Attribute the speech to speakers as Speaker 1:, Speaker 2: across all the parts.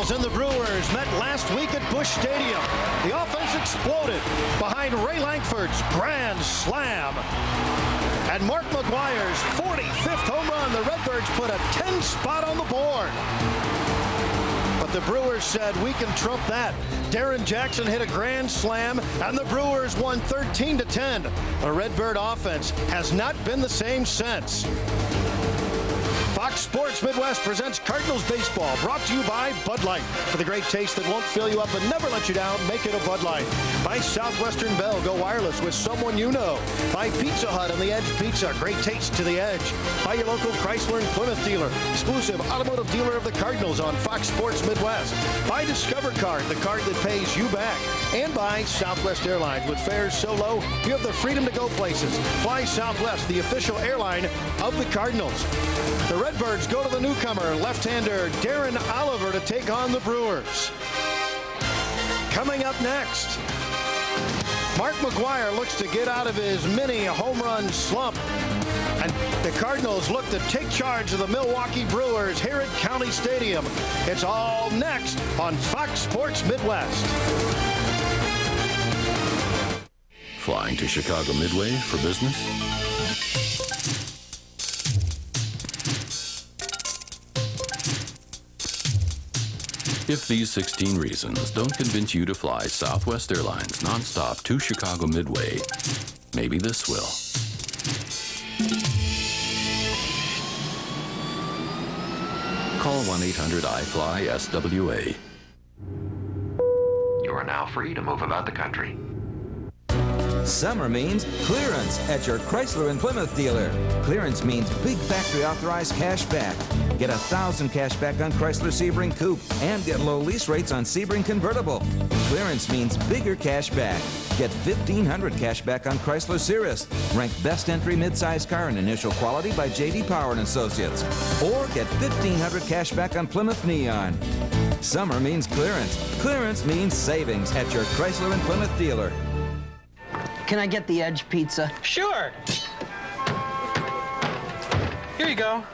Speaker 1: Cardinals and the Brewers met last week at Busch Stadium. The offense exploded behind Ray Lankford's grand slam. And Mark McGwire's 45th home run. The Redbirds put a 10 spot on the board. But the Brewers said, we can trump that. Darren Jackson hit a grand slam, and the Brewers won 13-10. The Redbird offense has not been the same since. Fox Sports Midwest presents Cardinals Baseball, brought to you by Bud Light. For the great taste that won't fill you up and never let you down, make it a Bud Light. By Southwestern Bell, go wireless with someone you know. By Pizza Hut and the Edge Pizza, great taste to the edge. By your local Chrysler and Plymouth dealer, exclusive automotive dealer of the Cardinals on Fox Sports Midwest. By Discover Card, the card that pays you back. And by Southwest Airlines, with fares so low, you have the freedom to go places. Fly Southwest, the official airline of the Cardinals. The Redbirds go to the newcomer, left-hander Darren Oliver, to take on the Brewers. Coming up next, Mark McGwire looks to get out of his mini home run slump. And the Cardinals look to take charge of the Milwaukee Brewers here at County Stadium. It's all next on Fox Sports Midwest.
Speaker 2: Flying to Chicago Midway for business? If these 16 reasons don't convince you to fly Southwest Airlines nonstop to Chicago Midway, maybe this will. Call 1-800-I-FLY-SWA.
Speaker 3: You are now free to move about the country.
Speaker 4: Summer means clearance at your Chrysler and Plymouth dealer. Clearance means big factory authorized cash back. Get $1,000 cash back on Chrysler Sebring Coupe and get low lease rates on Sebring Convertible. Clearance means bigger cash back. Get $1,500 cash back on Chrysler Cirrus, ranked best entry midsize car in initial quality by J.D. Power and Associates. Or get $1,500 cash back on Plymouth Neon. Summer means clearance. Clearance means savings at your Chrysler and Plymouth dealer.
Speaker 5: Can I get the Edge Pizza?
Speaker 6: Sure. Here you go.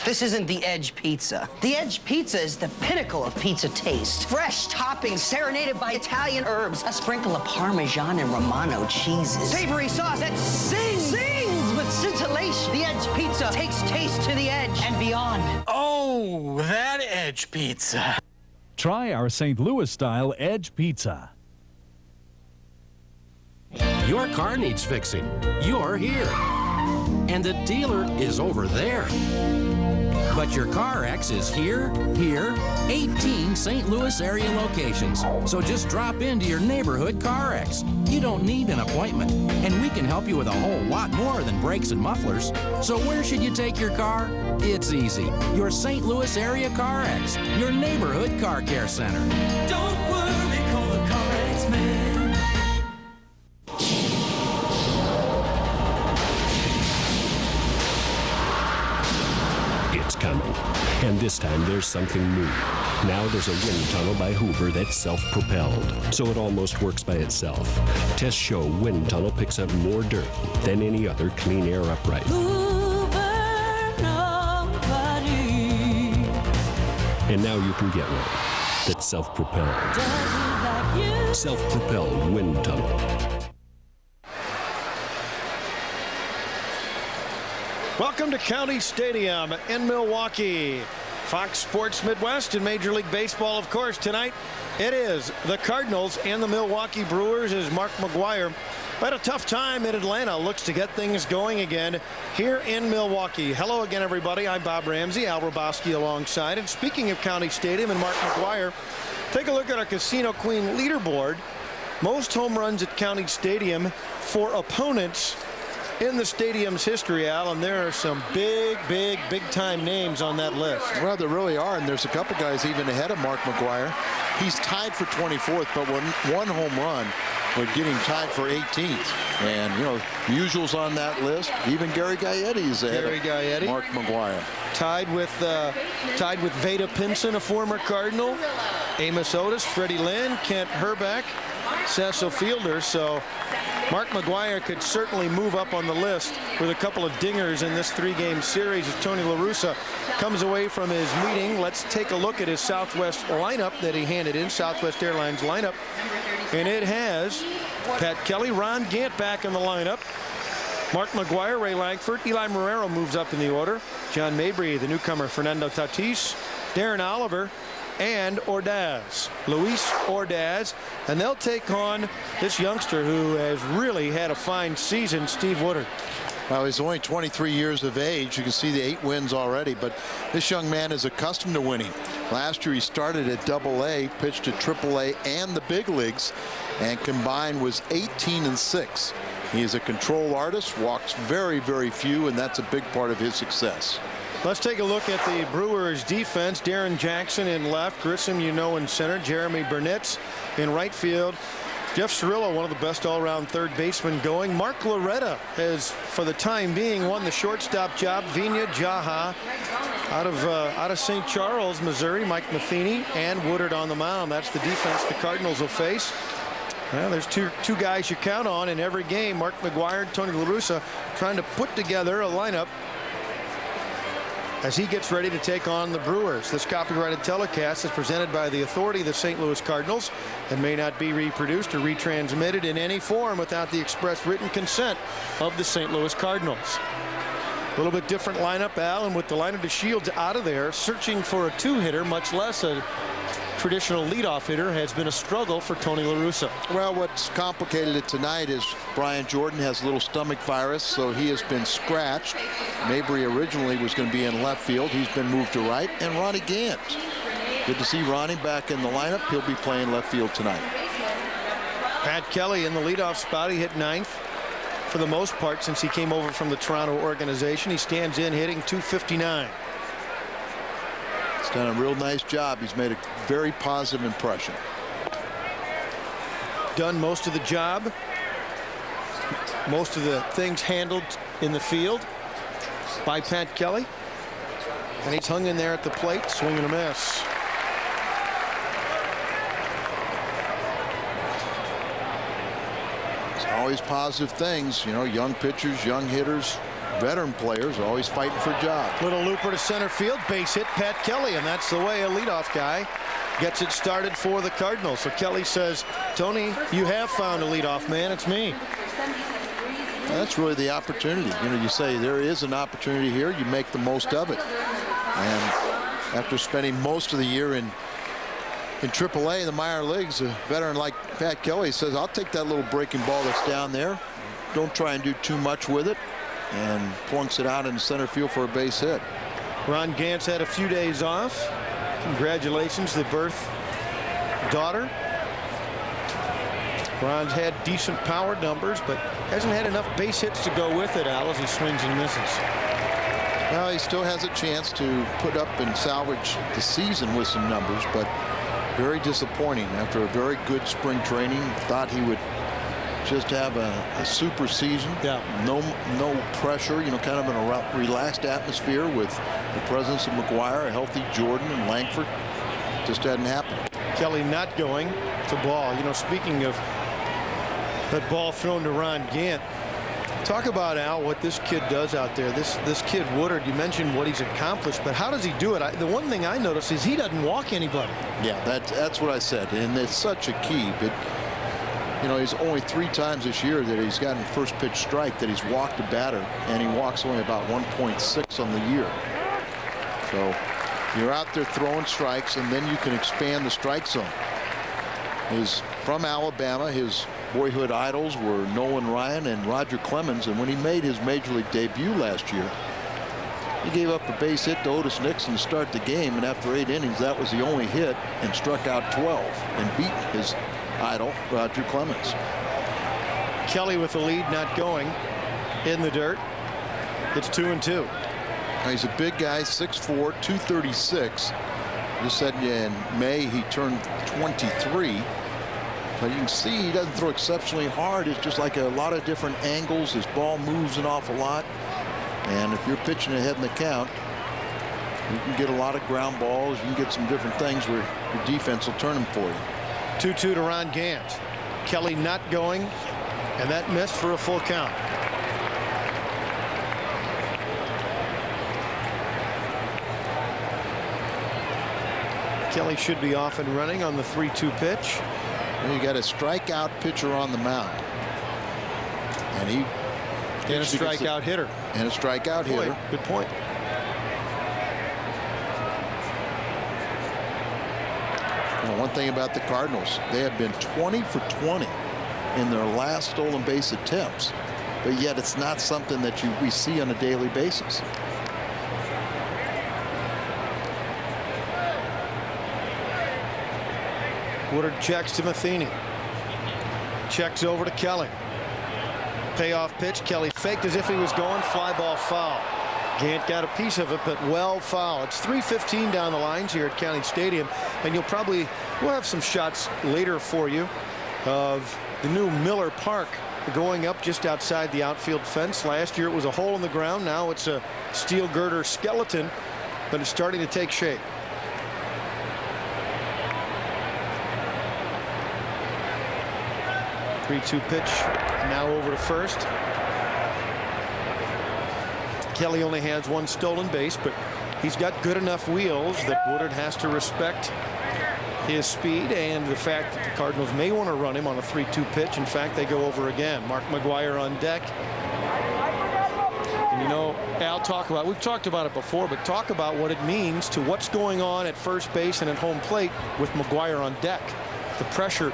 Speaker 5: This isn't the Edge Pizza. The Edge Pizza is the pinnacle of pizza taste. Fresh toppings serenaded by Italian herbs, a sprinkle of Parmesan and Romano cheeses. Savory sauce that sings with scintillation. The Edge Pizza takes taste to the edge and beyond.
Speaker 6: Oh, that Edge Pizza.
Speaker 7: Try our St. Louis-style Edge Pizza.
Speaker 8: Your car needs fixing. You're here. And the dealer is over there. But your CarX is here, 18 St. Louis area locations. So just drop into your neighborhood CarX. You don't need an appointment. And we can help you with a whole lot more than brakes and mufflers. So where should you take your car? It's easy. Your St. Louis area CarX, your neighborhood car care center.
Speaker 9: Don't worry, call the CarX man.
Speaker 10: It's coming. And this time there's something new. Now there's a wind tunnel by Hoover that's self-propelled, so it almost works by itself. Tests show wind tunnel picks up more dirt than any other clean air upright.
Speaker 9: Hoover, nobody.
Speaker 10: And now you can get one that's self-propelled.
Speaker 9: Like you.
Speaker 10: Self-propelled wind tunnel.
Speaker 1: Welcome to County Stadium in Milwaukee. Fox Sports Midwest and Major League Baseball, of course, tonight. It is the Cardinals and the Milwaukee Brewers as Mark McGwire had a tough time in Atlanta. Looks to get things going again here in Milwaukee. Hello again, everybody. I'm Bob Ramsey, Al Roboski alongside. And speaking of County Stadium and Mark McGwire, take a look at our Casino Queen leaderboard. Most home runs at County Stadium for opponents in the stadium's history, Al, and there are some big time names on that list.
Speaker 11: Well, there really are, and there's a couple guys even ahead of Mark McGwire. He's tied for 24th, but one home run would get him tied for 18th. And, you know, usuals on that list. Even Gary Gaetti's ahead of Mark McGwire.
Speaker 1: Tied with Veda Pinson, a former Cardinal. Amos Otis, Freddie Lynn, Kent Herbeck, Cecil Fielder. So Mark McGwire could certainly move up on the list with a couple of dingers in this 3-game series as Tony La Russa comes away from his meeting. Let's take a look at his Southwest lineup that he handed in, Southwest Airlines lineup. And it has Pat Kelly, Ron Gant back in the lineup. Mark McGwire, Ray Lankford, Eli Marrero moves up in the order. John Mabry, the newcomer, Fernando Tatis, Darren Oliver, and Ordaz, Luis Ordaz, and they'll take on this youngster who has really had a fine season, Steve Woodard.
Speaker 11: Well, he's only 23 years of age. You can see the 8 wins already, but this young man is accustomed to winning. Last year he started at AA, pitched at AAA and the big leagues, and combined was 18-6. He is a control artist, walks very, very few, and that's a big part of his success.
Speaker 1: Let's take a look at the Brewers defense. Darren Jackson in left, Grissom, in center, Jeremy Burnett in right field. Jeff Cirillo, one of the best all-around third basemen going. Mark Loretta has, for the time being, won the shortstop job. Vina Jaha out of St. Charles, Missouri. Mike Matheny and Woodard on the mound. That's the defense the Cardinals will face. Well, there's two guys you count on in every game. Mark McGwire, Tony La Russa trying to put together a lineup as he gets ready to take on the Brewers. This copyrighted telecast is presented by the authority of the St. Louis Cardinals and may not be reproduced or retransmitted in any form without the express written consent of the St. Louis Cardinals. A little bit different lineup, Al, and with the line of the Shields out of there, searching for a 2-hitter, much less a traditional leadoff hitter, has been a struggle for Tony La Russa.
Speaker 11: Well, what's complicated it tonight is Brian Jordan has a little stomach virus, so he has been scratched. Mabry originally was going to be in left field. He's been moved to right. And Ronnie Gant. Good to see Ronnie back in the lineup. He'll be playing left field tonight.
Speaker 1: Pat Kelly in the leadoff spot. He hit 9th for the most part since he came over from the Toronto organization. He stands in hitting .259.
Speaker 11: He's done a real nice job. He's made a very positive impression.
Speaker 1: Done most of the job. Most of the things handled in the field by Pat Kelly. And he's hung in there at the plate, swinging a miss.
Speaker 11: It's always positive things. Young pitchers, young hitters, veteran players are always fighting for a job.
Speaker 1: Little looper to center field, base hit, Pat Kelly, and that's the way a leadoff guy gets it started for the Cardinals. So Kelly says, Tony, you have found a leadoff man. It's me.
Speaker 11: That's really the opportunity. You say there is an opportunity here. You make the most of it. And after spending most of the year in AAA in the minor leagues, a veteran like Pat Kelly says, I'll take that little breaking ball that's down there. Don't try and do too much with it. And plunks it out in center field for a base hit.
Speaker 1: Ron Gant's had a few days off. Congratulations, the birth daughter. Ron's had decent power numbers, but hasn't had enough base hits to go with it, Al, as he swings and misses.
Speaker 11: Well, he still has a chance to put up and salvage the season with some numbers, but very disappointing after a very good spring training. Thought he would just have a super season.
Speaker 1: Yeah.
Speaker 11: No pressure, kind of in a relaxed atmosphere with the presence of McGwire, a healthy Jordan and Lankford. Just hadn't happened.
Speaker 1: Kelly not going to ball. Speaking of that ball thrown to Ron Gant, talk about, Al, what this kid does out there. This kid Woodard, you mentioned what he's accomplished, but how does he do it? The one thing I notice is he doesn't walk anybody.
Speaker 11: Yeah, that's what I said, and it's such a key. But he's only 3 times this year that he's gotten first pitch strike that he's walked a batter, and he walks only about 1.6 on the year. So you're out there throwing strikes, and then you can expand the strike zone. He's from Alabama. His boyhood idols were Nolan Ryan and Roger Clemens, and when he made his major league debut last year, he gave up a base hit to Otis Nixon to start the game, and after 8 innings, that was the only hit, and struck out 12 and beat his idol, Roger Clemens.
Speaker 1: Kelly with the lead, not going in the dirt. It's 2-2.
Speaker 11: He's a big guy, 6'4", 236. Just said in May he turned 23. But you can see he doesn't throw exceptionally hard. It's just like a lot of different angles. His ball moves an awful lot. And if you're pitching ahead in the count, You can get a lot of ground balls. You can get some different things where your defense will turn them for you.
Speaker 1: 2-2 to Ron Gant. Kelly not going, and that missed for a full count. Kelly should be off and running on the 3-2 pitch.
Speaker 11: Well, you got a strikeout pitcher on the mound. And he
Speaker 1: and a strikeout hitter.
Speaker 11: And a strikeout hitter.
Speaker 1: Good point.
Speaker 11: Well, one thing about the Cardinals, they have been 20 for 20 in their last stolen base attempts, but yet it's not something that we see on a daily basis.
Speaker 1: Woodard checks to Matheny. Checks over to Kelly. Payoff pitch. Kelly faked as if he was going. Fly ball foul. Gant got a piece of it, but well foul. It's 3:15 down the lines here at County Stadium, and we'll have some shots later for you of the new Miller Park going up just outside the outfield fence. Last year it was a hole in the ground. Now it's a steel girder skeleton, but it's starting to take shape. Three-two pitch now over to first. Kelly only has one stolen base, but he's got good enough wheels that Woodard has to respect his speed and the fact that the Cardinals may want to run him on a 3-2 pitch. In fact, they go over again. Mark McGwire on deck. And you know, Al, we've talked about it before, but talk about what it means to what's going on at first base and at home plate with McGwire on deck. The pressure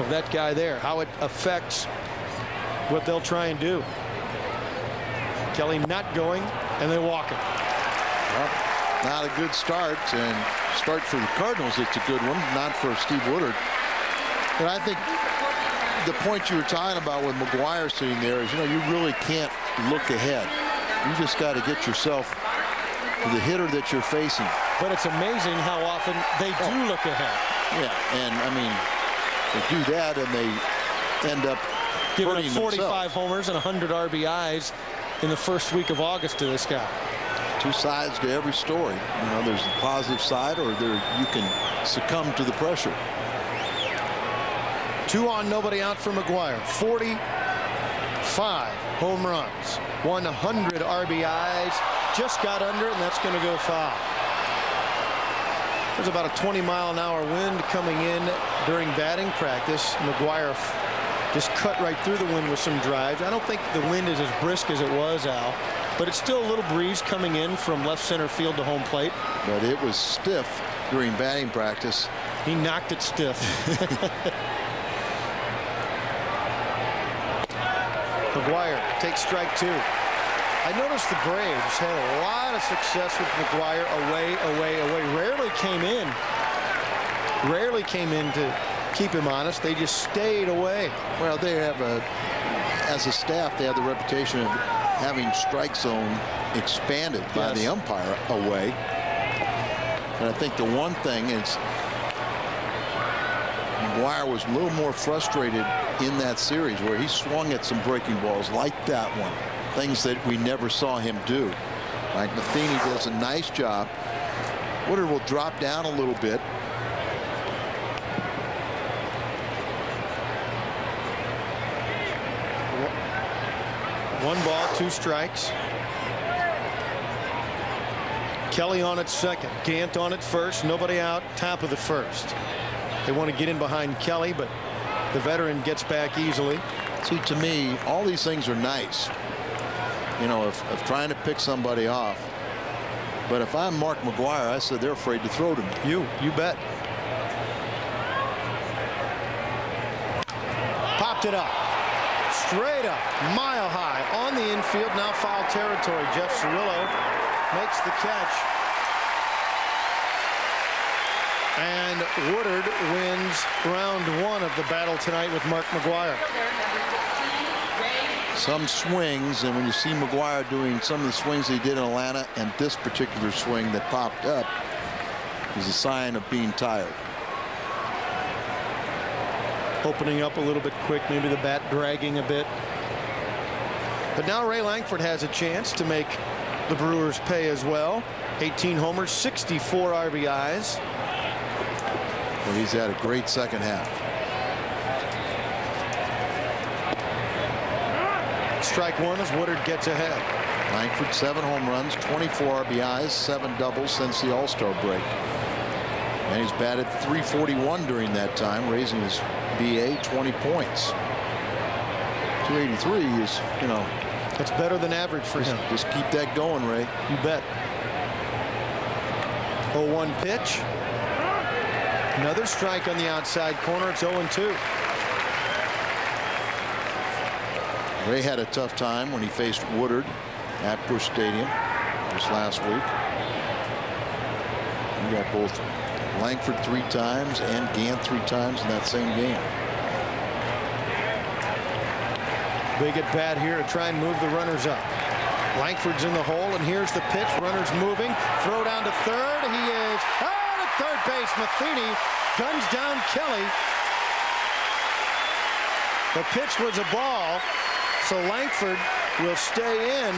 Speaker 1: of that guy there, how it affects what they'll try and do. Kelly not going, and they walk it.
Speaker 11: Well, not a good start, and start for the Cardinals. It's a good one, not for Steve Woodard. But I think the point you were talking about with McGwire sitting there is, you know, you really can't look ahead. You just got to get yourself to the hitter that you're facing.
Speaker 1: But it's amazing how often they do look ahead.
Speaker 11: Yeah, and I mean, they do that, and they end up
Speaker 1: giving him 45 homers and 100 RBIs in the first week of August to this guy.
Speaker 11: Two sides to every story. You know, there's the positive side, or you can succumb to the pressure.
Speaker 1: 2 on, nobody out for McGwire. 45 home runs, 100 RBIs, just got under it, and that's going to go foul. There's about a 20-mile-an-hour wind coming in during batting practice. McGwire just cut right through the wind with some drives. I don't think the wind is as brisk as it was, Al, but it's still a little breeze coming in from left center field to home plate.
Speaker 11: But it was stiff during batting practice.
Speaker 1: He knocked it stiff. McGwire takes strike 2. I noticed the Braves had a lot of success with McGwire away. Rarely came in to keep him honest. They just stayed away.
Speaker 11: Well, they have as a staff, they have the reputation of having strike zone expanded by the umpire away. And I think the one thing is McGwire was a little more frustrated in that series where he swung at some breaking balls like that one. Things that we never saw him do. Like Matheny does a nice job. Woodard will drop down a little bit.
Speaker 1: One ball, 2 strikes. Kelly on at second. Gant on at first. Nobody out. Top of the first. They want to get in behind Kelly, but the veteran gets back easily.
Speaker 11: See, to me, all these things are nice. You know, of trying to pick somebody off. But if I'm Mark McGwire, I said they're afraid to throw to me.
Speaker 1: You bet. Popped it up. Straight up, mile high on the infield, now foul territory. Jeff Cirillo makes the catch. And Woodard wins round 1 of the battle tonight with Mark McGwire.
Speaker 11: Some swings, and when you see McGwire doing some of the swings he did in Atlanta, and this particular swing that popped up is a sign of being tired.
Speaker 1: Opening up a little bit quick, maybe the bat dragging a bit. But now Ray Lankford has a chance to make the Brewers pay as well. 18 homers, 64 RBIs.
Speaker 11: Well, he's had a great second half.
Speaker 1: Strike one as Woodard gets ahead.
Speaker 11: Langford, 7 home runs, 24 RBIs, 7 doubles since the All-Star break. And he's batted .341 during that time, raising his BA 20 points. 283 is, you know,
Speaker 1: that's better than average for him.
Speaker 11: Just keep that going, Ray.
Speaker 1: You bet. 0-1 pitch. Another strike on the outside corner. It's 0-2.
Speaker 11: Ray had a tough time when he faced Woodard at Busch Stadium this last week. He got both Langford 3 times and Gant 3 times in that same game.
Speaker 1: Big at bat here to try and move the runners up. Langford's in the hole, and here's the pitch. Runners moving. Throw down to third. He is out at third base. Matheny guns down Kelly. The pitch was a ball, so Langford will stay in.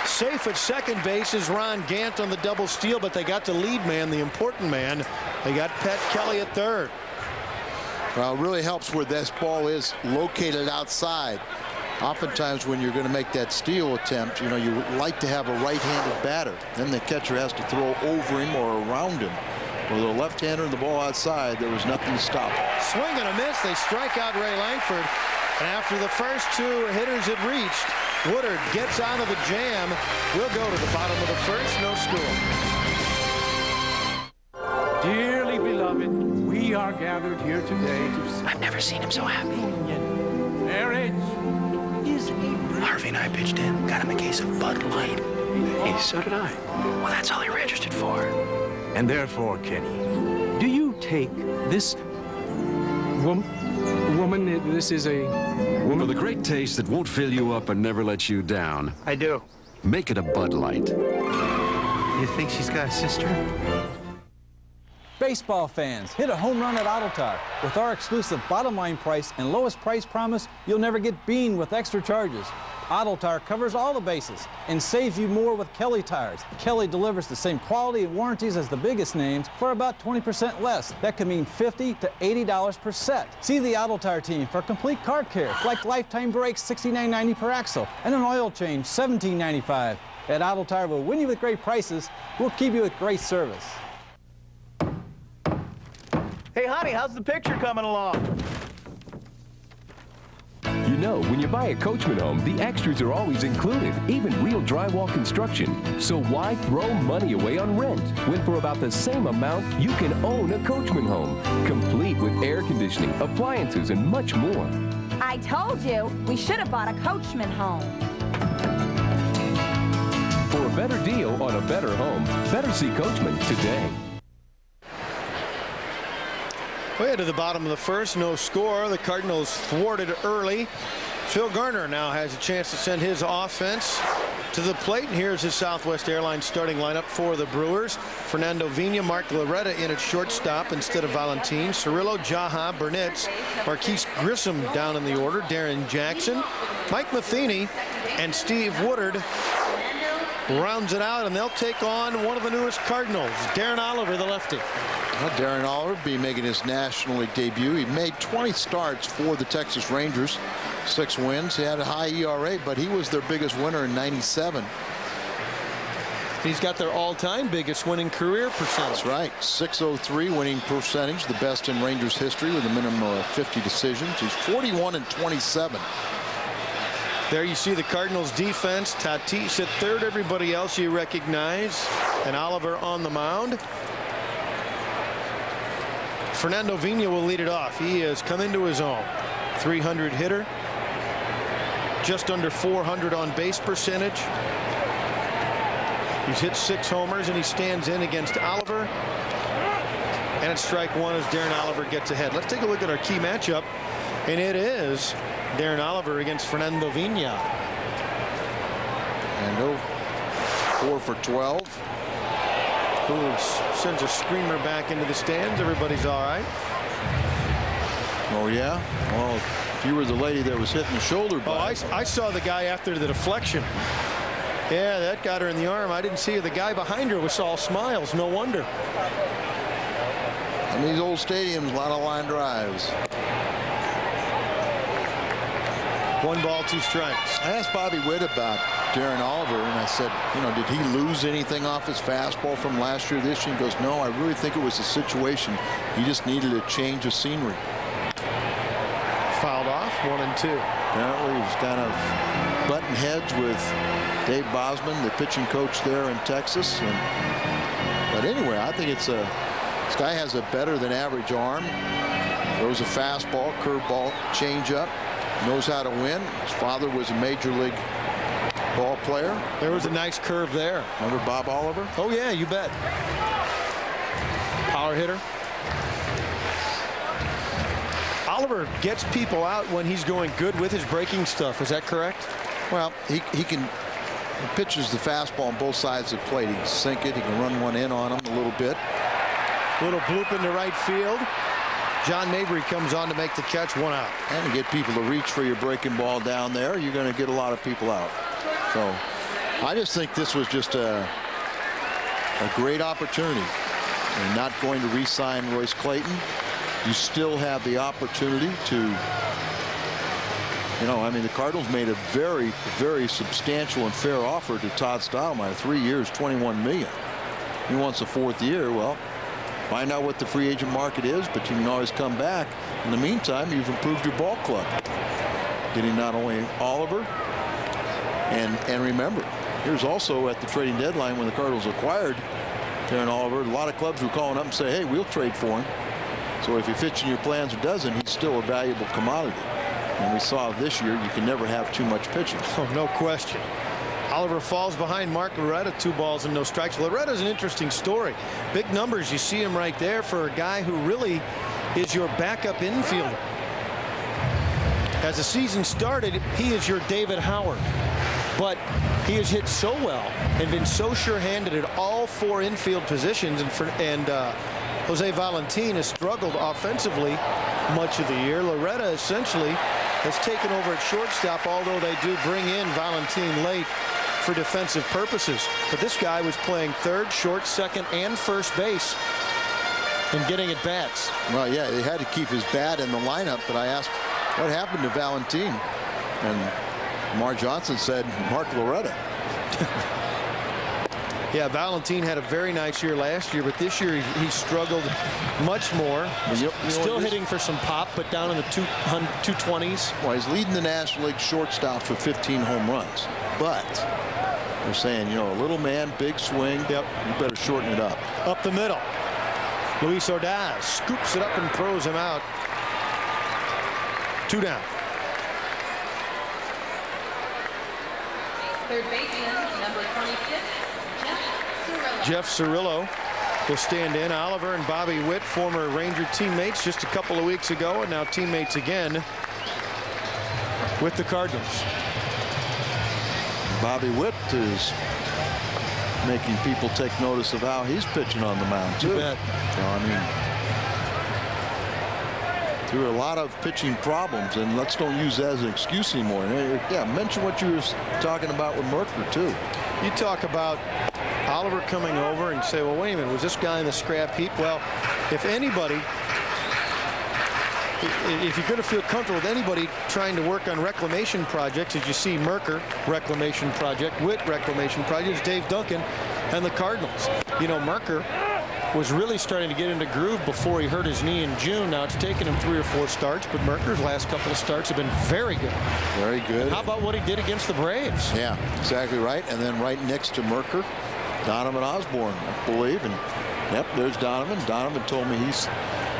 Speaker 1: Safe at second base is Ron Gant on the double steal, but they got the lead man, the important man. They got Pat Kelly at third.
Speaker 11: Well, it really helps where this ball is located outside. Oftentimes when you're going to make that steal attempt, you know, you like to have a right-handed batter. Then the catcher has to throw over him or around him. With a left-hander and the ball outside, there was nothing to stop.
Speaker 1: Swing and a miss. They strike out Ray Langford. And after the first 2 hitters had reached, Woodard gets out of the jam. We'll go to the bottom of the first. No score.
Speaker 12: Dearly beloved, we are gathered here today to...
Speaker 5: I've never seen him so happy.
Speaker 12: Marriage is a...
Speaker 5: Harvey and I pitched in, got him a case of Bud Light.
Speaker 12: Hey, so did I.
Speaker 5: Well, that's all he registered for.
Speaker 12: And therefore, Kenny, do you take this woman, this is a woman?
Speaker 13: For the great taste that won't fill you up and never let you down.
Speaker 12: I do.
Speaker 13: Make it a Bud Light.
Speaker 12: You think she's got a sister?
Speaker 14: Baseball fans, hit a home run at Auto Tire. With our exclusive bottom line price and lowest price promise, you'll never get beaned with extra charges. Auto Tire covers all the bases and saves you more with Kelly tires. Kelly delivers the same quality and warranties as the biggest names for about 20% less. That could mean $50 to $80 per set. See the Auto Tire team for complete car care, like lifetime brakes, $69.90 per axle, and an oil change, $17.95. At Auto Tire, we'll win you with great prices. We'll keep you with great service.
Speaker 15: Hey, honey, how's the picture coming along?
Speaker 16: You know, when you buy a Coachman home, the extras are always included, even real drywall construction. So why throw money away on rent, when for about the same amount, you can own a Coachman home, complete with air conditioning, appliances, and much more.
Speaker 17: I told you, we should have bought a Coachman home.
Speaker 16: For a better deal on a better home, better see Coachman today.
Speaker 1: Way to the bottom of the first, no score. The Cardinals thwarted early. Phil Garner now has a chance to send his offense to the plate. And here's his Southwest Airlines starting lineup for the Brewers. Fernando Vina, Mark Loretta in at shortstop instead of Valentin. Cirillo, Jaha, Burnitz, Marquise Grissom down in the order. Darren Jackson, Mike Matheny, and Steve Woodard rounds it out, and they'll take on one of the newest Cardinals, Darren Oliver, the lefty.
Speaker 11: Well, Darren Oliver be making his National League debut. He made 20 starts for the Texas Rangers, 6 wins. He had a high ERA, but he was their biggest winner in '97.
Speaker 1: He's got their all-time biggest winning career percentage.
Speaker 11: That's right, .603 winning percentage, the best in Rangers history with a minimum of 50 decisions. He's 41-27.
Speaker 1: There you see the Cardinals defense. Tatis at third, everybody else you recognize, and Oliver on the mound. Fernando Vina will lead it off. He has come into his own. 300 hitter, just under 400 on base percentage. He's hit 6 homers, and he stands in against Oliver. And it's strike one as Darren Oliver gets ahead. Let's take a look at our key matchup, and it is Darren Oliver against Fernando Vina.
Speaker 11: And 4 for 12.
Speaker 1: Who sends a screamer back into the stands. Everybody's all right.
Speaker 11: Oh, yeah? Well, if you were the lady that was hitting the shoulder.
Speaker 1: Oh, I saw the guy after the deflection. Yeah, that got her in the arm. I didn't see her. The guy behind her was all smiles. No wonder.
Speaker 11: In these old stadiums, a lot of line drives.
Speaker 1: 1 ball, 2 strikes.
Speaker 11: I asked Bobby Witt about Darren Oliver, and I said, you know, did he lose anything off his fastball from last year, this year? He goes, no, I really think it was a situation. He just needed a change of scenery.
Speaker 1: Fouled off, 1-2.
Speaker 11: Apparently he was kind of butting heads with Dave Bosman, the pitching coach there in Texas. But anyway, I think it's this guy has a better than average arm. Throws a fastball, curveball, changeup. Knows how to win. His father was a major league ball player.
Speaker 1: There was a nice curve there.
Speaker 11: Remember Bob Oliver?
Speaker 1: Oh yeah, you bet. Power hitter. Oliver gets people out when he's going good with his breaking stuff. Is that correct?
Speaker 11: Well, he pitches the fastball on both sides of the plate. He can sink it. He can run one in on him a little bit.
Speaker 1: Little bloop into right field. John Mabry comes on to make the catch, 1 out.
Speaker 11: And to get people to reach for your breaking ball down there, you're going to get a lot of people out. So I just think this was just a great opportunity. You're not going to re-sign Royce Clayton. You still have the opportunity to, you know, I mean, the Cardinals made a very, very substantial and fair offer to Todd Stottlemyre. 3 years, $21 million. He wants a 4th year. Well, find out what the free agent market is, but you can always come back. In the meantime, you've improved your ball club. Getting not only Oliver, and remember, here's also at the trading deadline when the Cardinals acquired Darren Oliver, a lot of clubs were calling up and say, hey, we'll trade for him. So if he fits in your plans or doesn't, he's still a valuable commodity. And we saw this year, you can never have too much pitching.
Speaker 1: Oh, no question. Oliver falls behind Mark Loretta, 2 balls and no strikes. Loretta's an interesting story. Big numbers. You see him right there for a guy who really is your backup infielder. As the season started, he is your David Howard. But he has hit so well and been so sure-handed at all 4 infield positions. And Jose Valentin has struggled offensively much of the year. Loretta essentially has taken over at shortstop, although they do bring in Valentin late for defensive purposes. But this guy was playing 3rd, short, 2nd, and 1st base and getting at bats.
Speaker 11: Well, yeah, they had to keep his bat in the lineup, but I asked what happened to Valentin, and Mark Johnson said Mark Loretta.
Speaker 1: Yeah, Valentin had a very nice year last year, but this year he struggled much more. Still hitting for some pop, but down in the 220s.
Speaker 11: Well, he's leading the National League shortstops with 15 home runs. But they're saying, you know, a little man, big swing.
Speaker 1: Yep.
Speaker 11: You better shorten it up.
Speaker 1: Up the middle. Luis Ordaz scoops it up and throws him out. 2 down.
Speaker 9: Third baseman, number 26,
Speaker 1: Jeff Cirillo will stand in. Oliver and Bobby Witt, former Ranger teammates just a couple of weeks ago, and now teammates again with the Cardinals.
Speaker 11: Bobby Witt is making people take notice of how he's pitching on the mound, too.
Speaker 1: You bet.
Speaker 11: So, I mean, through a lot of pitching problems, and let's don't use that as an excuse anymore. Yeah, mention what you were talking about with Merker, too.
Speaker 1: You talk about Oliver coming over and say, well, wait a minute, was this guy in the scrap heap? Well, if anybody, if you're going to feel comfortable with anybody trying to work on reclamation projects, as you see Merker reclamation project, Witt reclamation project, Dave Duncan and the Cardinals. You know, Merker was really starting to get into groove before he hurt his knee in June. Now it's taken him 3 or 4 starts, but Merker's last couple of starts have been very good.
Speaker 11: Very good.
Speaker 1: And how about what he did against the Braves?
Speaker 11: Yeah, exactly right. And then right next to Merker, Donovan Osborne, I believe. And yep, there's Donovan. Donovan told me he's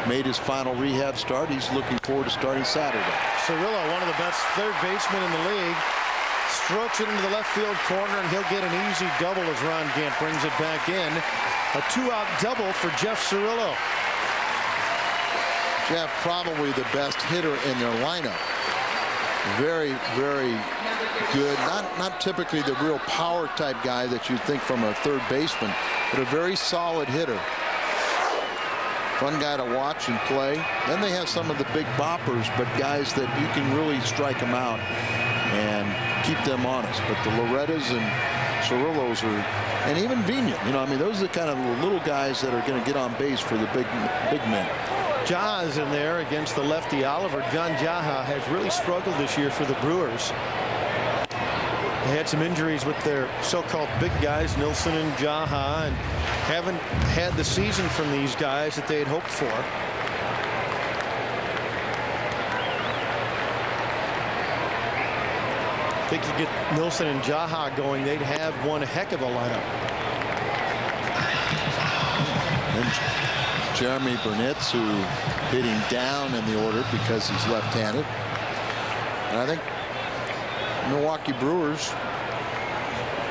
Speaker 11: made his final rehab start. He's looking forward to starting Saturday.
Speaker 1: Cirillo, one of the best third basemen in the league, strokes it into the left field corner, and he'll get an easy double as Ron Gant brings it back in. A 2-out double for Jeff Cirillo.
Speaker 11: Jeff, probably the best hitter in their lineup. Very, very good. Not typically the real power type guy that you'd think from a third baseman, but a very solid hitter. Fun guy to watch and play. Then they have some of the big boppers, but guys that you can really strike them out and keep them honest. But the Lorettas and Cirillos and even Vigna. You know, I mean, those are the kind of little guys that are going to get on base for the big men.
Speaker 1: Jaha's in there against the lefty Oliver. John Jaha has really struggled this year for the Brewers. They had some injuries with their so-called big guys, Nilsson and Jaha, and haven't had the season from these guys that they had hoped for. I think you get Nilsson and Jaha going, they'd have one heck of a lineup.
Speaker 11: And Jeremy Burnitz, who hitting down in the order because he's left-handed. And I think Milwaukee Brewers,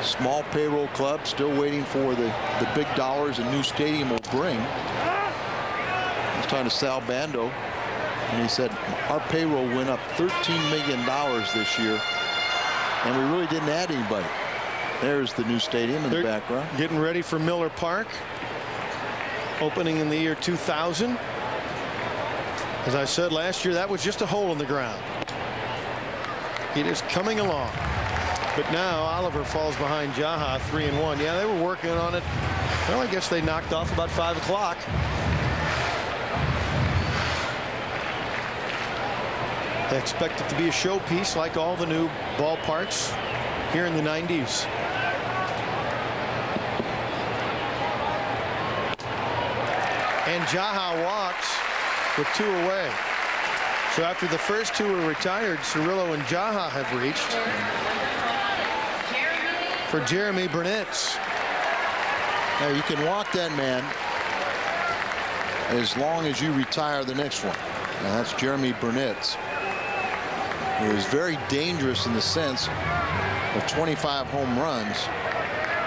Speaker 11: small payroll club, still waiting for the big dollars a new stadium will bring. I was talking to Sal Bando, and he said our payroll went up $13 million this year, and we really didn't add anybody. There's the new stadium in the background.
Speaker 1: Getting ready for Miller Park, opening in the year 2000. As I said last year, that was just a hole in the ground. It is coming along. But now Oliver falls behind Jaha 3-1. Yeah, they were working on it. Well, I guess they knocked off about 5 o'clock. They expect it to be a showpiece like all the new ballparks here in the 90s. And Jaha walks with 2 away. So after the first 2 were retired, Cirillo and Jaha have reached. For Jeremy Burnitz.
Speaker 11: Now you can walk that man as long as you retire the next one. Now that's Jeremy Burnitz, who is very dangerous in the sense of 25 home runs.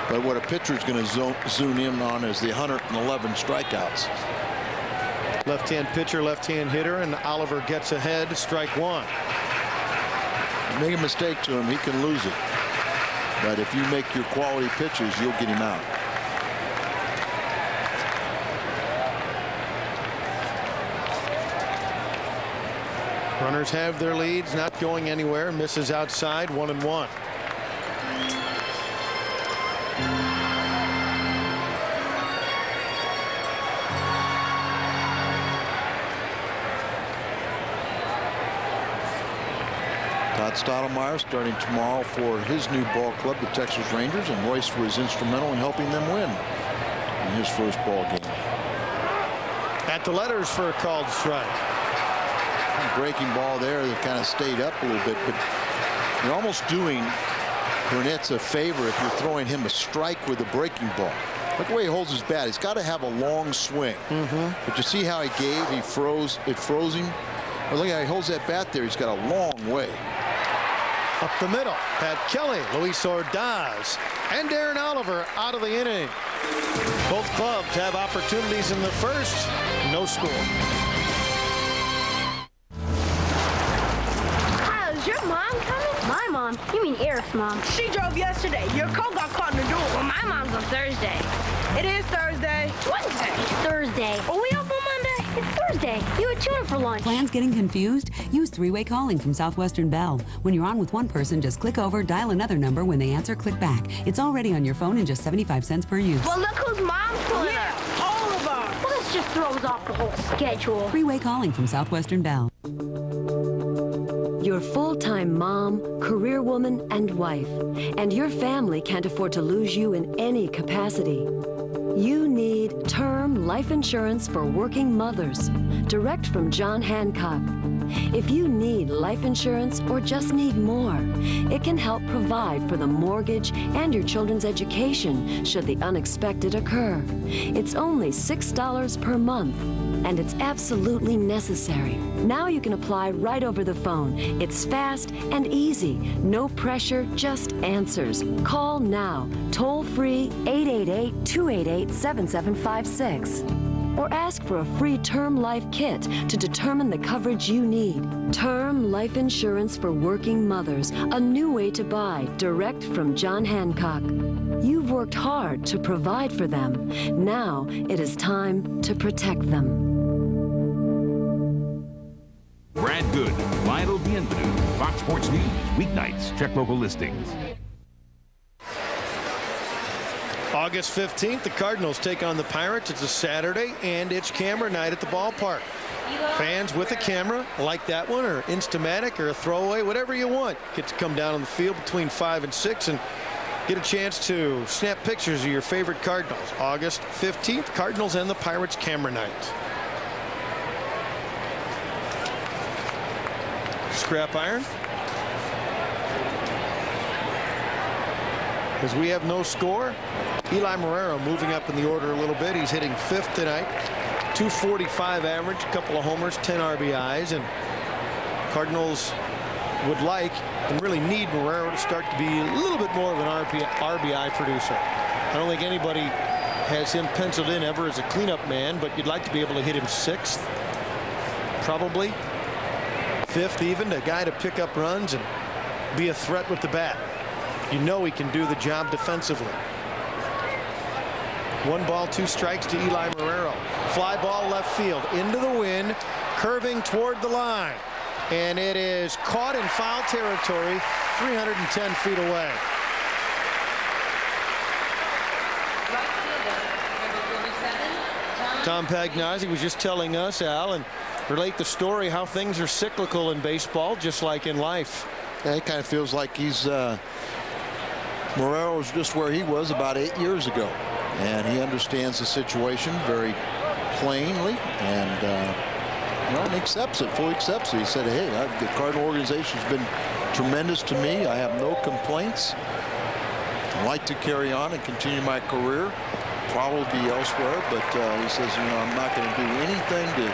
Speaker 11: But what a pitcher is going to zoom in on is the 111 strikeouts.
Speaker 1: Left-hand pitcher, left-hand hitter, and Oliver gets ahead. Strike 1.
Speaker 11: Make a mistake to him, he can lose it. But if you make your quality pitches, you'll get him out.
Speaker 1: Runners have their leads, not going anywhere. Misses outside, 1-1.
Speaker 11: Todd Stottlemyre starting tomorrow for his new ball club, the Texas Rangers, and Royce was instrumental in helping them win in his first ball game.
Speaker 1: At the letters for a called strike.
Speaker 11: Breaking ball there that kind of stayed up a little bit, but you're almost doing Burnitz a favor if you're throwing him a strike with a breaking ball. Look the way he holds his bat. He's got to have a long swing. But you see how he gave? He froze. It froze him. But look how he holds that bat there. He's got a long way.
Speaker 1: Up the middle, Pat Kelly, Luis Ordaz, and Darren Oliver out of the inning. Both clubs have opportunities in the first. No score.
Speaker 17: Is your mom coming? My mom? You mean Eric's mom?
Speaker 18: She drove yesterday. Your coat got caught in the door.
Speaker 17: Well, my mom's on Thursday.
Speaker 18: It is Thursday.
Speaker 17: It's Wednesday. It's Thursday.
Speaker 18: Are we open Monday?
Speaker 17: It's Thursday. You had tuna for lunch.
Speaker 19: Plans getting confused? Use three-way calling from Southwestern Bell. When you're on with one person, just click over, dial another number. When they answer, click back. It's already on your phone in just 75 cents per use.
Speaker 17: Well, look whose mom's pulling
Speaker 18: Yeah,
Speaker 17: up.
Speaker 18: all of ours.
Speaker 17: Well, this just throws off the whole schedule.
Speaker 19: Three-way calling from Southwestern Bell.
Speaker 20: You're full-time mom, career woman, and wife, and your family can't afford to lose you in any capacity. You need term life insurance for working mothers, direct from John Hancock. If you need life insurance or just need more, it can help provide for the mortgage and your children's education should the unexpected occur. It's only $6 per month, and it's absolutely necessary. Now you can apply right over the phone. It's fast and easy. No pressure, just answers. Call now, toll-free 888-288-7756. Or ask for a free term life kit to determine the coverage you need. Term life insurance for working mothers, a new way to buy, direct from John Hancock. You've worked hard to provide for them. Now it is time to protect them.
Speaker 21: Brad Good, Lionel Bienvenu, Fox Sports News, weeknights. Check local listings.
Speaker 1: August 15th, the Cardinals take on the Pirates. It's a Saturday, and it's camera night at the ballpark. Fans with a camera, like that one, or Instamatic, or a throwaway, whatever you want, get to come down on the field between 5 and 6 and get a chance to snap pictures of your favorite Cardinals. August 15th, Cardinals and the Pirates camera night. Scrap iron. As we have no score, Eli Marrero moving up in the order a little bit. He's hitting 5th tonight. 245 average, a couple of homers, 10 RBIs, and Cardinals would like and really need Marrero to start to be a little bit more of an RBI producer. I don't think anybody has him penciled in ever as a cleanup man, but you'd like to be able to hit him 6th, probably 5th even, a guy to pick up runs and be a threat with the bat. You know he can do the job defensively. 1 ball, 2 strikes to Eli Marrero. Fly ball left field into the wind, curving toward the line, and it is caught in foul territory 310 feet away. Tom Pagnozzi was just telling us, Al, and relate the story how things are cyclical in baseball, just like in life.
Speaker 11: Yeah, it kind of feels like he's Marrero's just where he was about 8 years ago, and he understands the situation very plainly, and he accepts it, fully accepts it. He said, hey, the Cardinal organization has been tremendous to me. I have no complaints. I'd like to carry on and continue my career, probably elsewhere, but he says, I'm not going to do anything to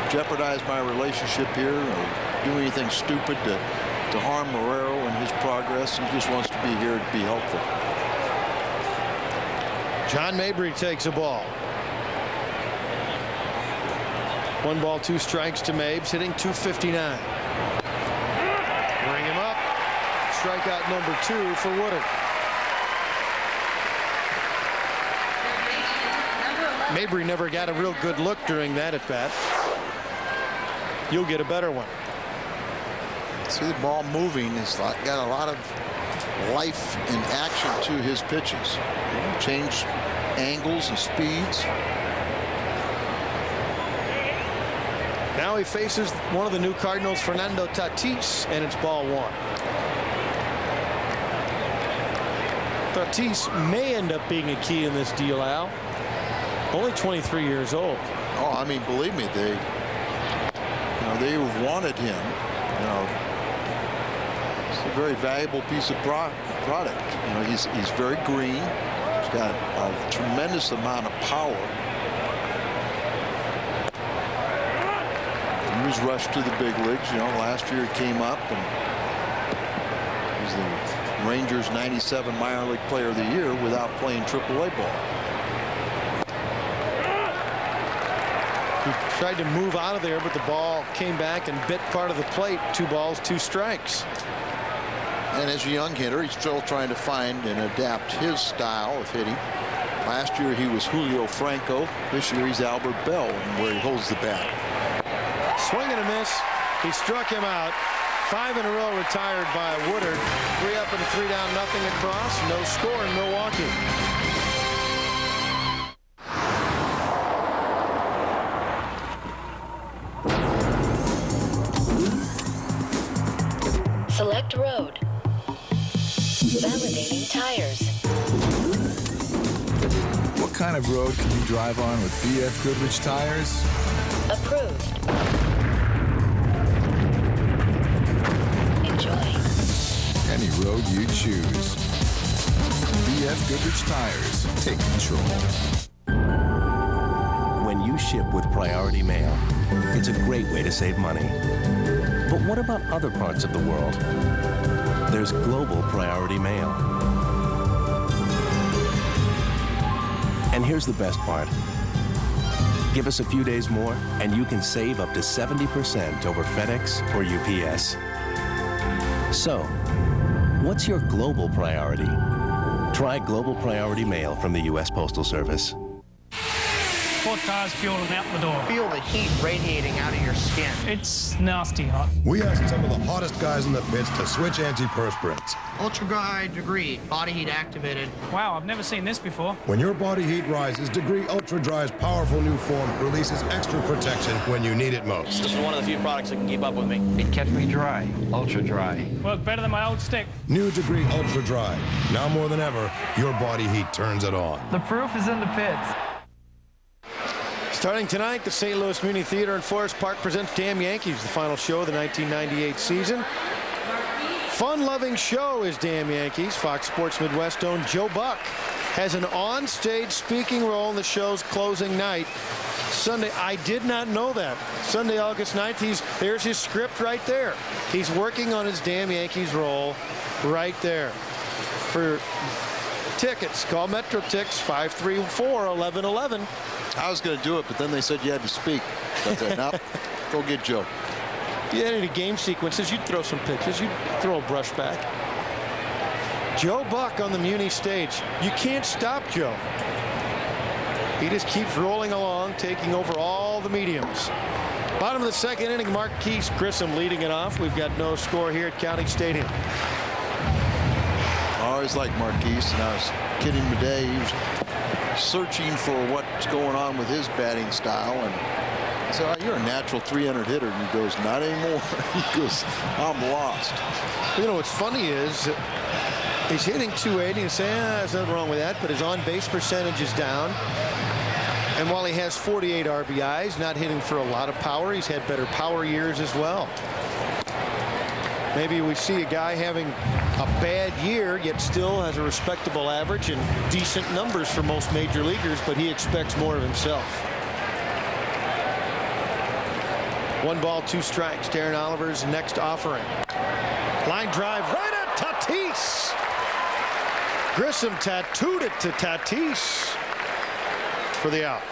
Speaker 11: jeopardize my relationship here or do anything stupid to harm Marrero and his progress. He just wants to be here to be helpful.
Speaker 1: John Mabry takes a ball. 1 ball, 2 strikes to Mabes, hitting .259. Bring him up. Strikeout number 2 for Woodard. Mabry never got a real good look during that at bat. You'll get a better one.
Speaker 11: See the ball moving. It's got a lot of life and action to his pitches. Change angles and speeds.
Speaker 1: Now he faces one of the new Cardinals, Fernando Tatis, and it's ball 1. Tatis may end up being a key in this deal, Al. Only 23 years old.
Speaker 11: Oh, I mean, believe me, they wanted him. It's a very valuable piece of product. He's very green. He's got a tremendous amount of power. He was rushed to the big leagues. Last year he came up and was the Rangers 97 minor league player of the year without playing AAA ball.
Speaker 1: He tried to move out of there, but the ball came back and bit part of the plate. 2 balls, 2 strikes.
Speaker 11: And as a young hitter, he's still trying to find and adapt his style of hitting. Last year he was Julio Franco. This year he's Albert Bell, where he holds the bat.
Speaker 1: Swing and a miss. He struck him out. 5 in a row retired by Woodard. 3 up and 3 down, nothing across. No score in Milwaukee.
Speaker 20: Select road. Validating tires.
Speaker 2: What kind of road can you drive on with BF Goodrich tires?
Speaker 20: Approved. Enjoy.
Speaker 2: Any road you choose. BF Goodrich tires. Take control.
Speaker 22: When you ship with Priority Mail, it's a great way to save money. But what about other parts of the world? There's Global Priority Mail. And here's the best part. Give us a few days more, and you can save up to 70% over FedEx or UPS. So, what's your global priority? Try Global Priority Mail from the U.S. Postal Service.
Speaker 3: 4 tires fueling out the door.
Speaker 5: Feel the heat radiating out of your skin.
Speaker 3: It's nasty hot.
Speaker 4: We asked some of the hottest guys in the pits to switch antiperspirants.
Speaker 5: Ultra dry degree, body heat activated.
Speaker 3: Wow, I've never seen this before.
Speaker 4: When your body heat rises, Degree Ultra Dry's powerful new form releases extra protection when you need it most.
Speaker 23: This is one of the few products that can keep up with me.
Speaker 12: It kept me dry, ultra dry.
Speaker 3: Worked better than my old stick.
Speaker 4: New Degree Ultra Dry. Now more than ever, your body heat turns it on.
Speaker 12: The proof is in the pits.
Speaker 1: Starting tonight, the St. Louis Muni Theater in Forest Park presents Damn Yankees, the final show of the 1998 season. Fun-loving show is Damn Yankees. Fox Sports Midwest owned Joe Buck has an on-stage speaking role in the show's closing night. Sunday, I did not know that. Sunday, August 9th, there's his script right there. He's working on his Damn Yankees role right there. For tickets, call MetroTix 534-1111.
Speaker 11: I was going to do it, but then they said you had to speak. So I said, nope, go get Joe.
Speaker 1: If you had any game sequences, you'd throw some pitches. You'd throw a brush back. Joe Buck on the Muni stage. You can't stop Joe. He just keeps rolling along, taking over all the mediums. Bottom of the second inning, Marquise Grissom leading it off. We've got no score here at County Stadium.
Speaker 11: I always liked Marquise, and I was kidding today. He was searching for what's going on with his batting style, and I said, oh, you're a natural 300 hitter, and he goes, not anymore. He goes, I'm lost.
Speaker 1: You know what's funny is he's hitting 280 and saying, there's nothing wrong with that, but his on-base percentage is down. And while he has 48 RBIs, not hitting for a lot of power, he's had better power years as well. Maybe we see a guy having a bad year, yet still has a respectable average and decent numbers for most major leaguers, but he expects more of himself. 1 ball, 2 strikes. Darren Oliver's next offering. Line drive right at Tatis. Grissom tattooed it to Tatis for the out.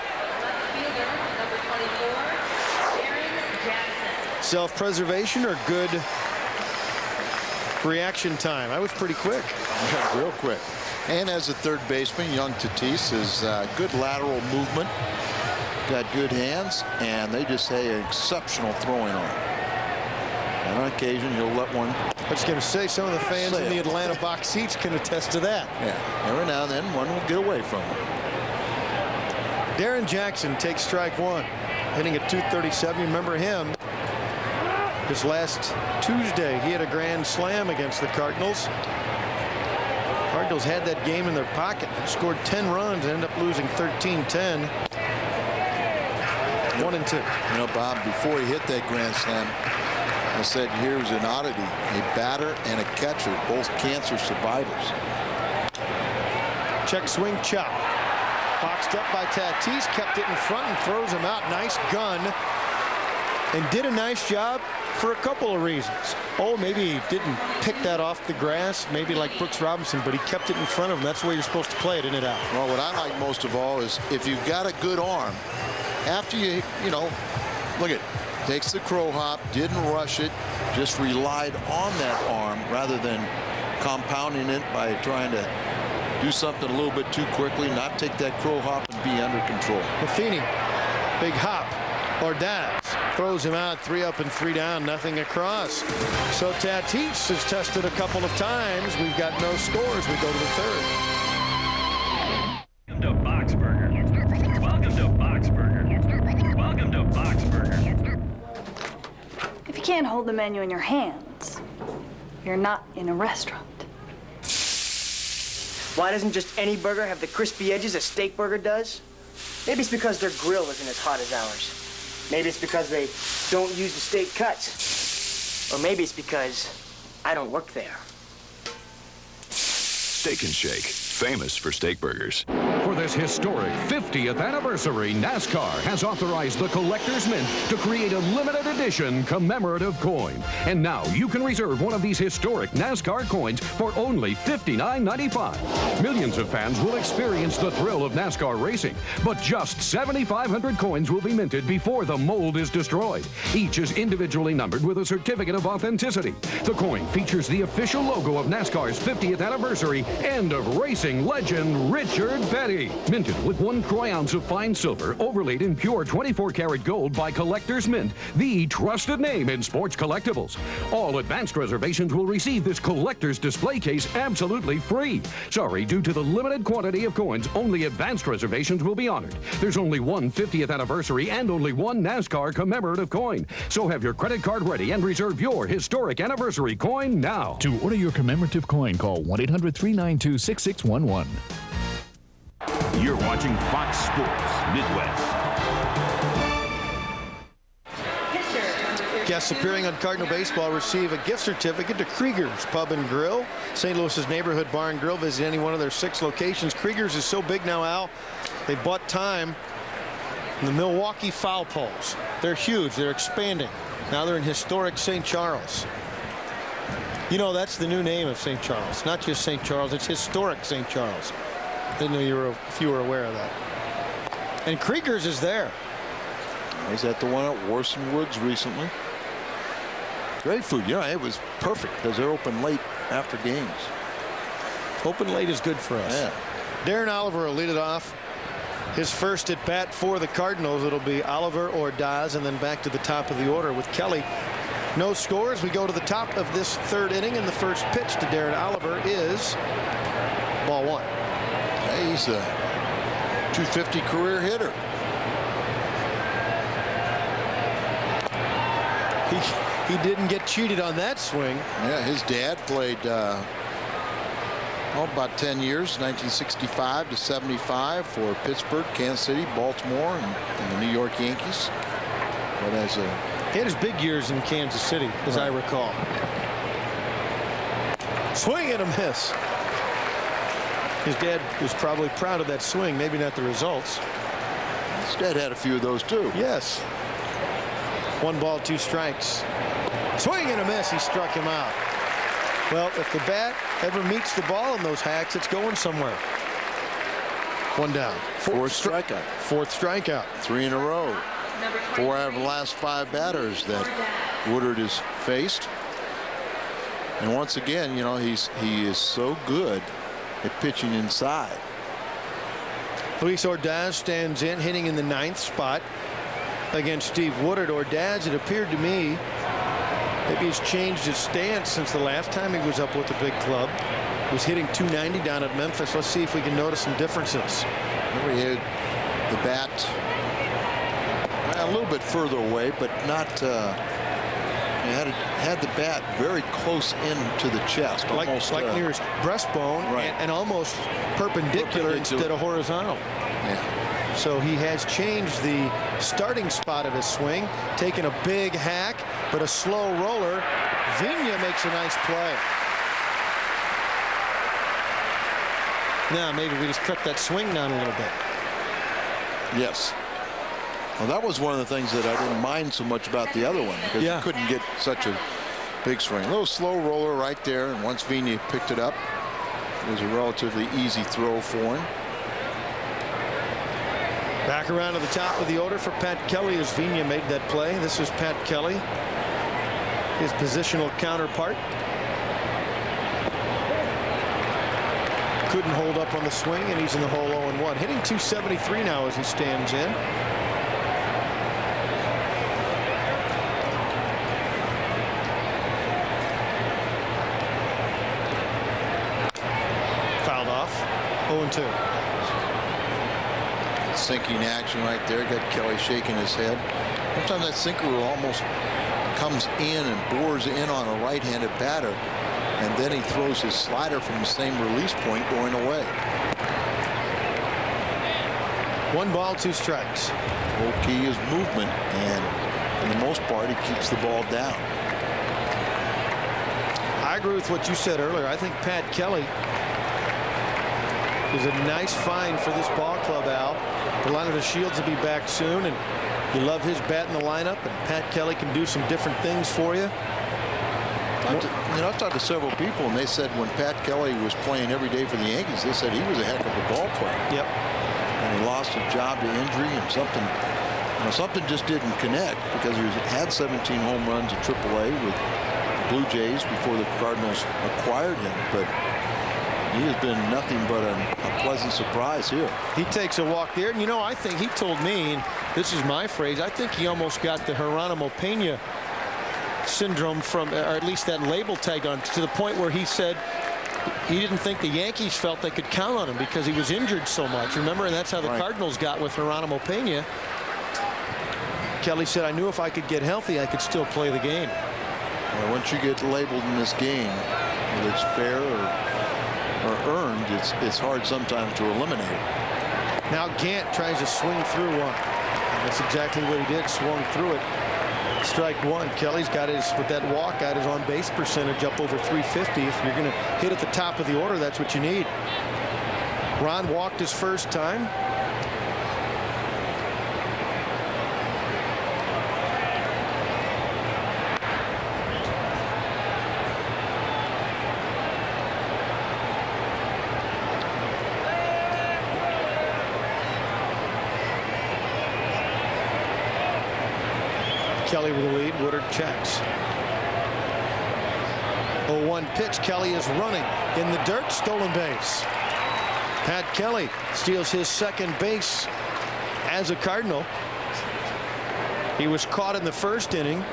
Speaker 1: Self-preservation or good reaction time? I was pretty quick.
Speaker 11: Yeah, real quick. And as a third baseman, young Tatis is good lateral movement, got good hands, and they just say an exceptional throwing arm. And on occasion, he'll let one.
Speaker 1: I was going to say, some of the fans in the Atlanta box seats can attest to that.
Speaker 11: Yeah, every now and then one will get away from him.
Speaker 1: Darren Jackson takes strike 1, hitting at 237. You remember him? This last Tuesday, he had a grand slam against the Cardinals. Cardinals had that game in their pocket, scored 10 runs, and ended up losing 13-10. 1-2.
Speaker 11: You know, Bob, before he hit that grand slam, I said, here's an oddity. A batter and a catcher, both cancer survivors.
Speaker 1: Check swing chop. Boxed up by Tatis, kept it in front and throws him out. Nice gun. And did a nice job for a couple of reasons. Oh, maybe he didn't pick that off the grass, maybe like Brooks Robinson, but he kept it in front of him. That's the way you're supposed to play it, in it out.
Speaker 11: Well, what I like most of all is if you've got a good arm, after you know, look at, takes the crow hop, didn't rush it, just relied on that arm rather than compounding it by trying to do something a little bit too quickly, not take that crow hop and be under control.
Speaker 1: Matheny, big hop. Ordaz throws him out, 3 up and 3 down, nothing across. So Tatis has tested a couple of times. We've got no scores. We go to the third.
Speaker 24: Welcome to Boxburger. Welcome to Boxburger. Welcome to Boxburger.
Speaker 17: If you can't hold the menu in your hands, you're not in a restaurant.
Speaker 5: Why doesn't just any burger have the crispy edges a steak burger does? Maybe it's because their grill isn't as hot as ours. Maybe it's because they don't use the steak cuts. Or maybe it's because I don't work there.
Speaker 25: Steak and Shake, famous for steak burgers.
Speaker 26: For this historic 50th anniversary, NASCAR has authorized the Collector's Mint to create a limited edition commemorative coin. And now you can reserve one of these historic NASCAR coins for only $59.95. Millions of fans will experience the thrill of NASCAR racing, but just 7,500 coins will be minted before the mold is destroyed. Each is individually numbered with a certificate of authenticity. The coin features the official logo of NASCAR's 50th anniversary End of Racing Introducing legend Richard Petty. Minted with 1 troy ounce of fine silver, overlaid in pure 24-karat gold by Collector's Mint, the trusted name in sports collectibles. All advanced reservations will receive this collector's display case absolutely free. Sorry, due to the limited quantity of coins, only advanced reservations will be honored. There's only one 50th anniversary and only one NASCAR commemorative coin. So have your credit card ready and reserve your historic anniversary coin now.
Speaker 6: To order your commemorative coin, call 1-800-392-6611.
Speaker 21: You're watching Fox Sports Midwest.
Speaker 1: Guests appearing on Cardinal Baseball receive a gift certificate to Krieger's Pub and Grill, St. Louis's neighborhood bar and grill. Visit any one of their 6 locations. Krieger's is so big now, Al, they've bought time in the Milwaukee foul poles. They're huge. They're expanding. Now they're in historic St. Charles. You know, that's the new name of St. Charles. Not just St. Charles, it's historic St. Charles. I didn't know if you were aware of that. And Krieger's is there.
Speaker 11: I was at the one at Warson Woods recently. Great food. Yeah, it was perfect because they're open late after games.
Speaker 1: Open late is good for us.
Speaker 11: Yeah.
Speaker 1: Darren Oliver will lead it off. His first at bat for the Cardinals. It'll be Oliver or Daz, and then back to the top of the order with Kelly. No scores. We go to the top of this 3rd inning, and the first pitch to Darren Oliver is ball 1.
Speaker 11: Hey, he's a .250 career hitter.
Speaker 1: He didn't get cheated on that swing.
Speaker 11: Yeah, his dad played about 10 years, 1965 to 75 for Pittsburgh, Kansas City, Baltimore, and the New York Yankees. But
Speaker 1: he had his big years in Kansas City, as I recall. Swing and a miss. His dad was probably proud of that swing, maybe not the results.
Speaker 11: His dad had a few of those too.
Speaker 1: Yes. 1 ball, 2 strikes. Swing and a miss. He struck him out. Well, if the bat ever meets the ball in those hacks, it's going somewhere. 1 down.
Speaker 11: 4th strikeout.
Speaker 1: 4th strikeout.
Speaker 11: 3 in a row. 4 out of the last 5 batters that Woodard has faced. And once again, you know, he is so good at pitching inside.
Speaker 1: Luis Ordaz stands in, hitting in the 9th spot against Steve Woodard. Ordaz, it appeared to me, maybe he's changed his stance since the last time he was up with the big club. He was hitting .290 down at Memphis. Let's see if we can notice some differences.
Speaker 11: Remember, he had the bat a little bit further away, but not. He had the bat very close into the chest, almost
Speaker 1: like near his breastbone,
Speaker 11: right,
Speaker 1: and almost perpendicular instead of horizontal.
Speaker 11: Yeah.
Speaker 1: So he has changed the starting spot of his swing, taken a big hack, but a slow roller. Vigna makes a nice play. Now maybe we just cut that swing down a little bit.
Speaker 11: Yes. Well, that was one of the things that I didn't mind so much about the other one, because you couldn't get such a big swing. A little slow roller right there, and once Vigna picked it up, it was a relatively easy throw for him.
Speaker 1: Back around to the top of the order for Pat Kelly as Vigna made that play. This is Pat Kelly, his positional counterpart. Couldn't hold up on the swing, and he's in the hole 0-1. Hitting .273 now as he stands in. Fouled off. 0-2.
Speaker 11: Sinking action right there. Got Kelly shaking his head. Sometimes that sinker almost comes in and bores in on a right-handed batter, and then he throws his slider from the same release point going away.
Speaker 1: 1 ball, 2 strikes.
Speaker 11: Whole key is movement, and for the most part he keeps the ball down.
Speaker 1: I agree with what you said earlier. I think Pat Kelly is a nice find for this ball club, Al. Delano Shields will be back soon, and you love his bat in the lineup, and Pat Kelly can do some different things for you.
Speaker 11: I've talked to several people, and they said when Pat Kelly was playing every day for the Yankees, they said he was a heck of a ball player.
Speaker 1: Yep.
Speaker 11: And he lost his job to injury, and something just didn't connect, because he had 17 home runs at AAA with the Blue Jays before the Cardinals acquired him. But he has been nothing but a pleasant surprise here.
Speaker 1: He takes a walk there, and you know, I think he told me, and this is my phrase, I think he almost got the Geronimo Pena syndrome from, or at least that label tag on, to the point where he said he didn't think the Yankees felt they could count on him because he was injured so much. Remember, and that's how the Cardinals got with Geronimo Pena. Kelly said, I knew if I could get healthy, I could still play the game.
Speaker 11: Well, once you get labeled in this game, whether it's fair or earned, it's hard sometimes to eliminate it.
Speaker 1: Now Gant tries to swing through one. That's exactly what he did, swung through it. Strike one. Kelly's got his, with that walk, got his on base percentage up over 350. If you're going to hit at the top of the order, that's what you need. Ron walked his first time. Kelly with the lead. Woodard checks. 0-1 pitch. Kelly is running in the dirt. Stolen base. Pat Kelly steals his second base as a Cardinal. He was caught in the first inning,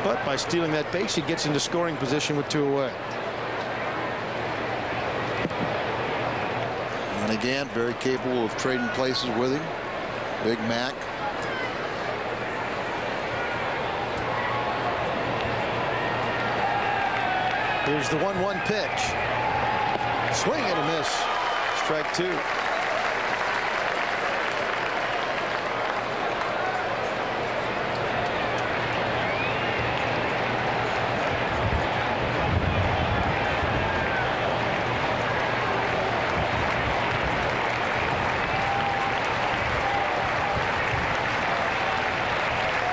Speaker 1: but by stealing that base, he gets into scoring position with 2 away.
Speaker 11: And again, very capable of trading places with him. Big Mac.
Speaker 1: Here's the 1-1 pitch. Swing and a miss. Strike two.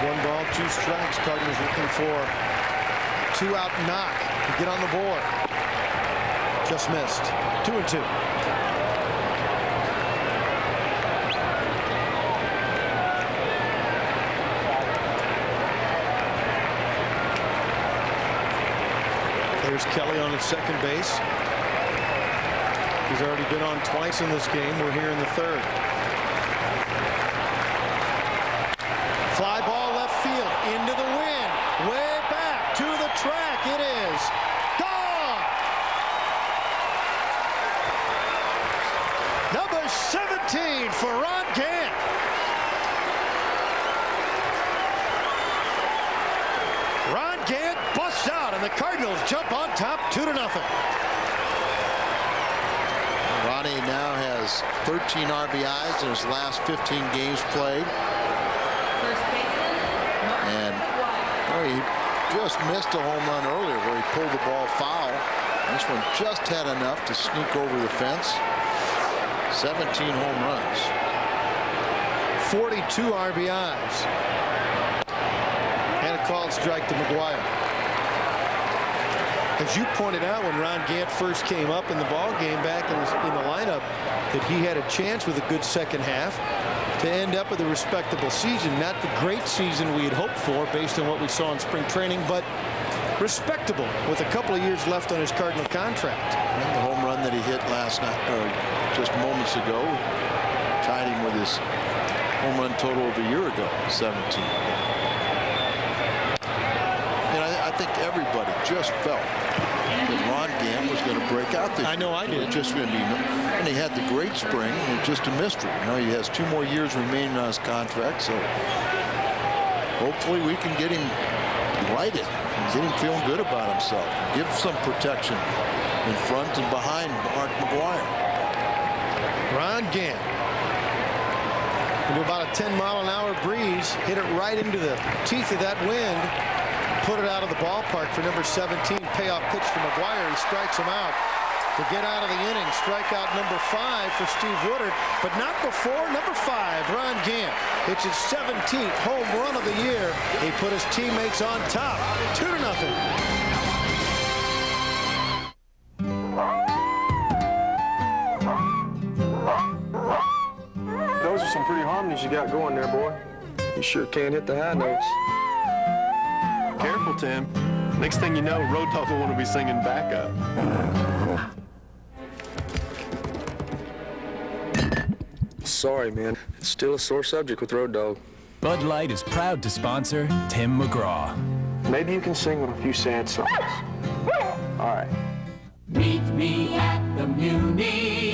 Speaker 1: One ball, 2 strikes. Cardinals looking for 2-out knock to get on the board. Just missed. 2-2. There's Kelly on at second base. He's already been on twice in this game. We're here in the third. Fly ball left field into the wind. Way back to the track. It is gone. Number 17 for Ron Gant. Ron Gant busts out, and the Cardinals jump on top 2-0.
Speaker 11: Ronnie now has 13 RBIs in his last 15 games played. And he just missed a home run earlier where he pulled the ball foul. This one just had enough to sneak over the fence. 17 home runs.
Speaker 1: 42 RBIs. And a called strike to McGuire. As you pointed out when Ron Gant first came up in the ball game back in the lineup, that he had a chance with a good second half to end up with a respectable season. Not the great season we had hoped for based on what we saw in spring training, but respectable with a couple of years left on his Cardinal contract.
Speaker 11: And the home run that he hit last night, or just moments ago, tied him with his home run total of a year ago, 17. And I think everybody just felt that Ron Gant was going to break out this year.
Speaker 1: I know I did.
Speaker 11: Just going to be, and he had the great spring, and just a mystery. You know, he has 2 more years remaining on his contract, so hopefully we can get him righted and get him feeling good about himself. Give some protection in front and behind Mark McGuire.
Speaker 1: Ron Gant into about a 10-mile-an-hour breeze, hit it right into the teeth of that wind, put it out of the ballpark for number 17. Payoff pitch to McGuire. He strikes him out to get out of the inning. Strikeout number 5 for Steve Woodard, but not before number 5, Ron Gant. It's his 17th home run of the year. He put his teammates on top, 2-0.
Speaker 12: Those are some pretty harmonies you got going there, boy. You sure can't hit the high notes.
Speaker 7: Careful, Tim. Next thing you know, Road Dogg will want to be singing backup.
Speaker 12: sorry, man. It's still a sore subject with Road Dogg.
Speaker 7: Bud Light is proud to sponsor Tim McGraw.
Speaker 12: Maybe you can sing a few sad songs. All right.
Speaker 8: Meet me at the Muni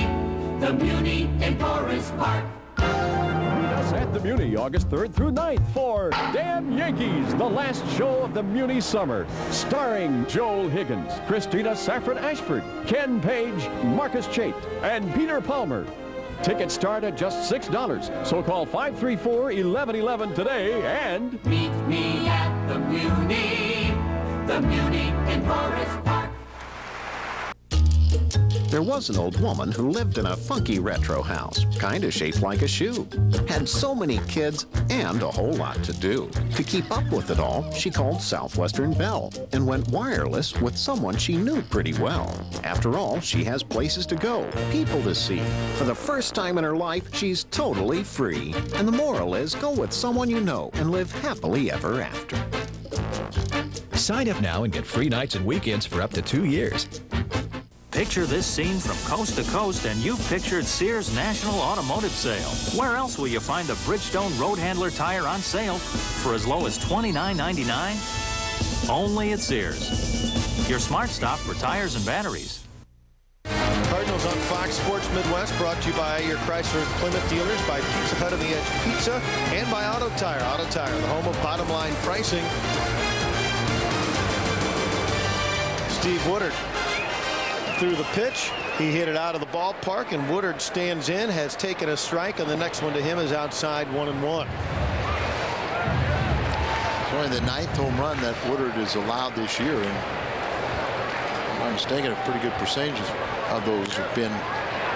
Speaker 8: in Forest Park.
Speaker 10: Meet us at the Muni August 3rd through 9th for Damn Yankees, the last show of the Muni summer. Starring Joel Higgins, Christina Saffron Ashford, Ken Page, Marcus Chait, and Peter Palmer. Tickets start at just $6, so call 534-1111 today and...
Speaker 8: Meet me at the Muni in Forest Park.
Speaker 13: There was an old woman who lived in a funky retro house, kinda shaped like a shoe. Had so many kids and a whole lot to do. To keep up with it all, she called Southwestern Bell and went wireless with someone she knew pretty well. After all, she has places to go, people to see. For the first time in her life, she's totally free. And the moral is, go with someone you know and live happily ever after.
Speaker 7: Sign up now and get free nights and weekends for up to 2 years.
Speaker 14: Picture this scene from coast to coast, and you've pictured Sears National Automotive Sale. Where else will you find a Bridgestone Road Handler tire on sale for as low as $29.99? Only at Sears. Your smart stop for tires and batteries.
Speaker 1: Cardinals on Fox Sports Midwest, brought to you by your Chrysler and Plymouth dealers, by Pizza Hut on the Edge Pizza, and by Auto Tire. Auto Tire, the home of bottom line pricing. Steve Woodard through the pitch. He hit it out of the ballpark, and Woodard stands in, has taken a strike, and the next one to him is outside 1-1.
Speaker 11: It's only the 9th home run that Woodard has allowed this year, and if I'm mistaken, a pretty good percentage of those have been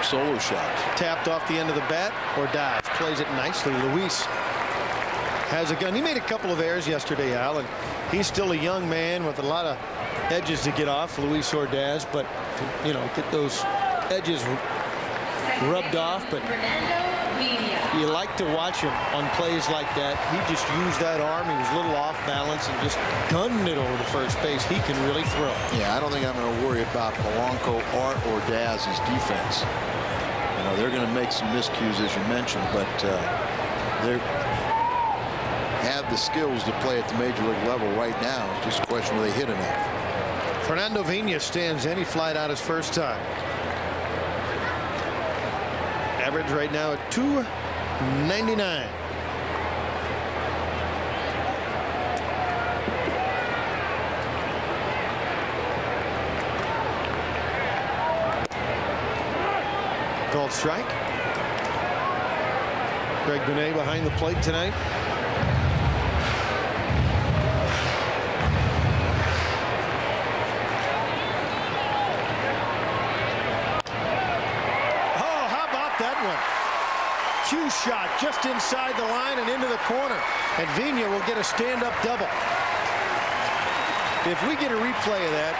Speaker 11: solo shots.
Speaker 1: Tapped off the end of the bat or dives. Plays it nicely. Luis has a gun. He made a couple of errors yesterday, Al, and he's still a young man with a lot of edges to get off, Luis Ordaz, but you know, get those edges rubbed off. But you like to watch him on plays like that. He just used that arm. He was a little off balance and just gunned it over to first base. He can really throw.
Speaker 11: Yeah, I don't think I'm going to worry about Polanco or Ordaz's defense. You know, they're going to make some miscues, as you mentioned, but they have the skills to play at the major league level right now. It's just a question where they hit enough.
Speaker 1: Fernando Vina stands in. He flied out his first time. Average right now at .299. Called strike. Greg Benet behind the plate tonight. Cue shot just inside the line and into the corner, and Vina will get a stand-up double. If we get a replay of that,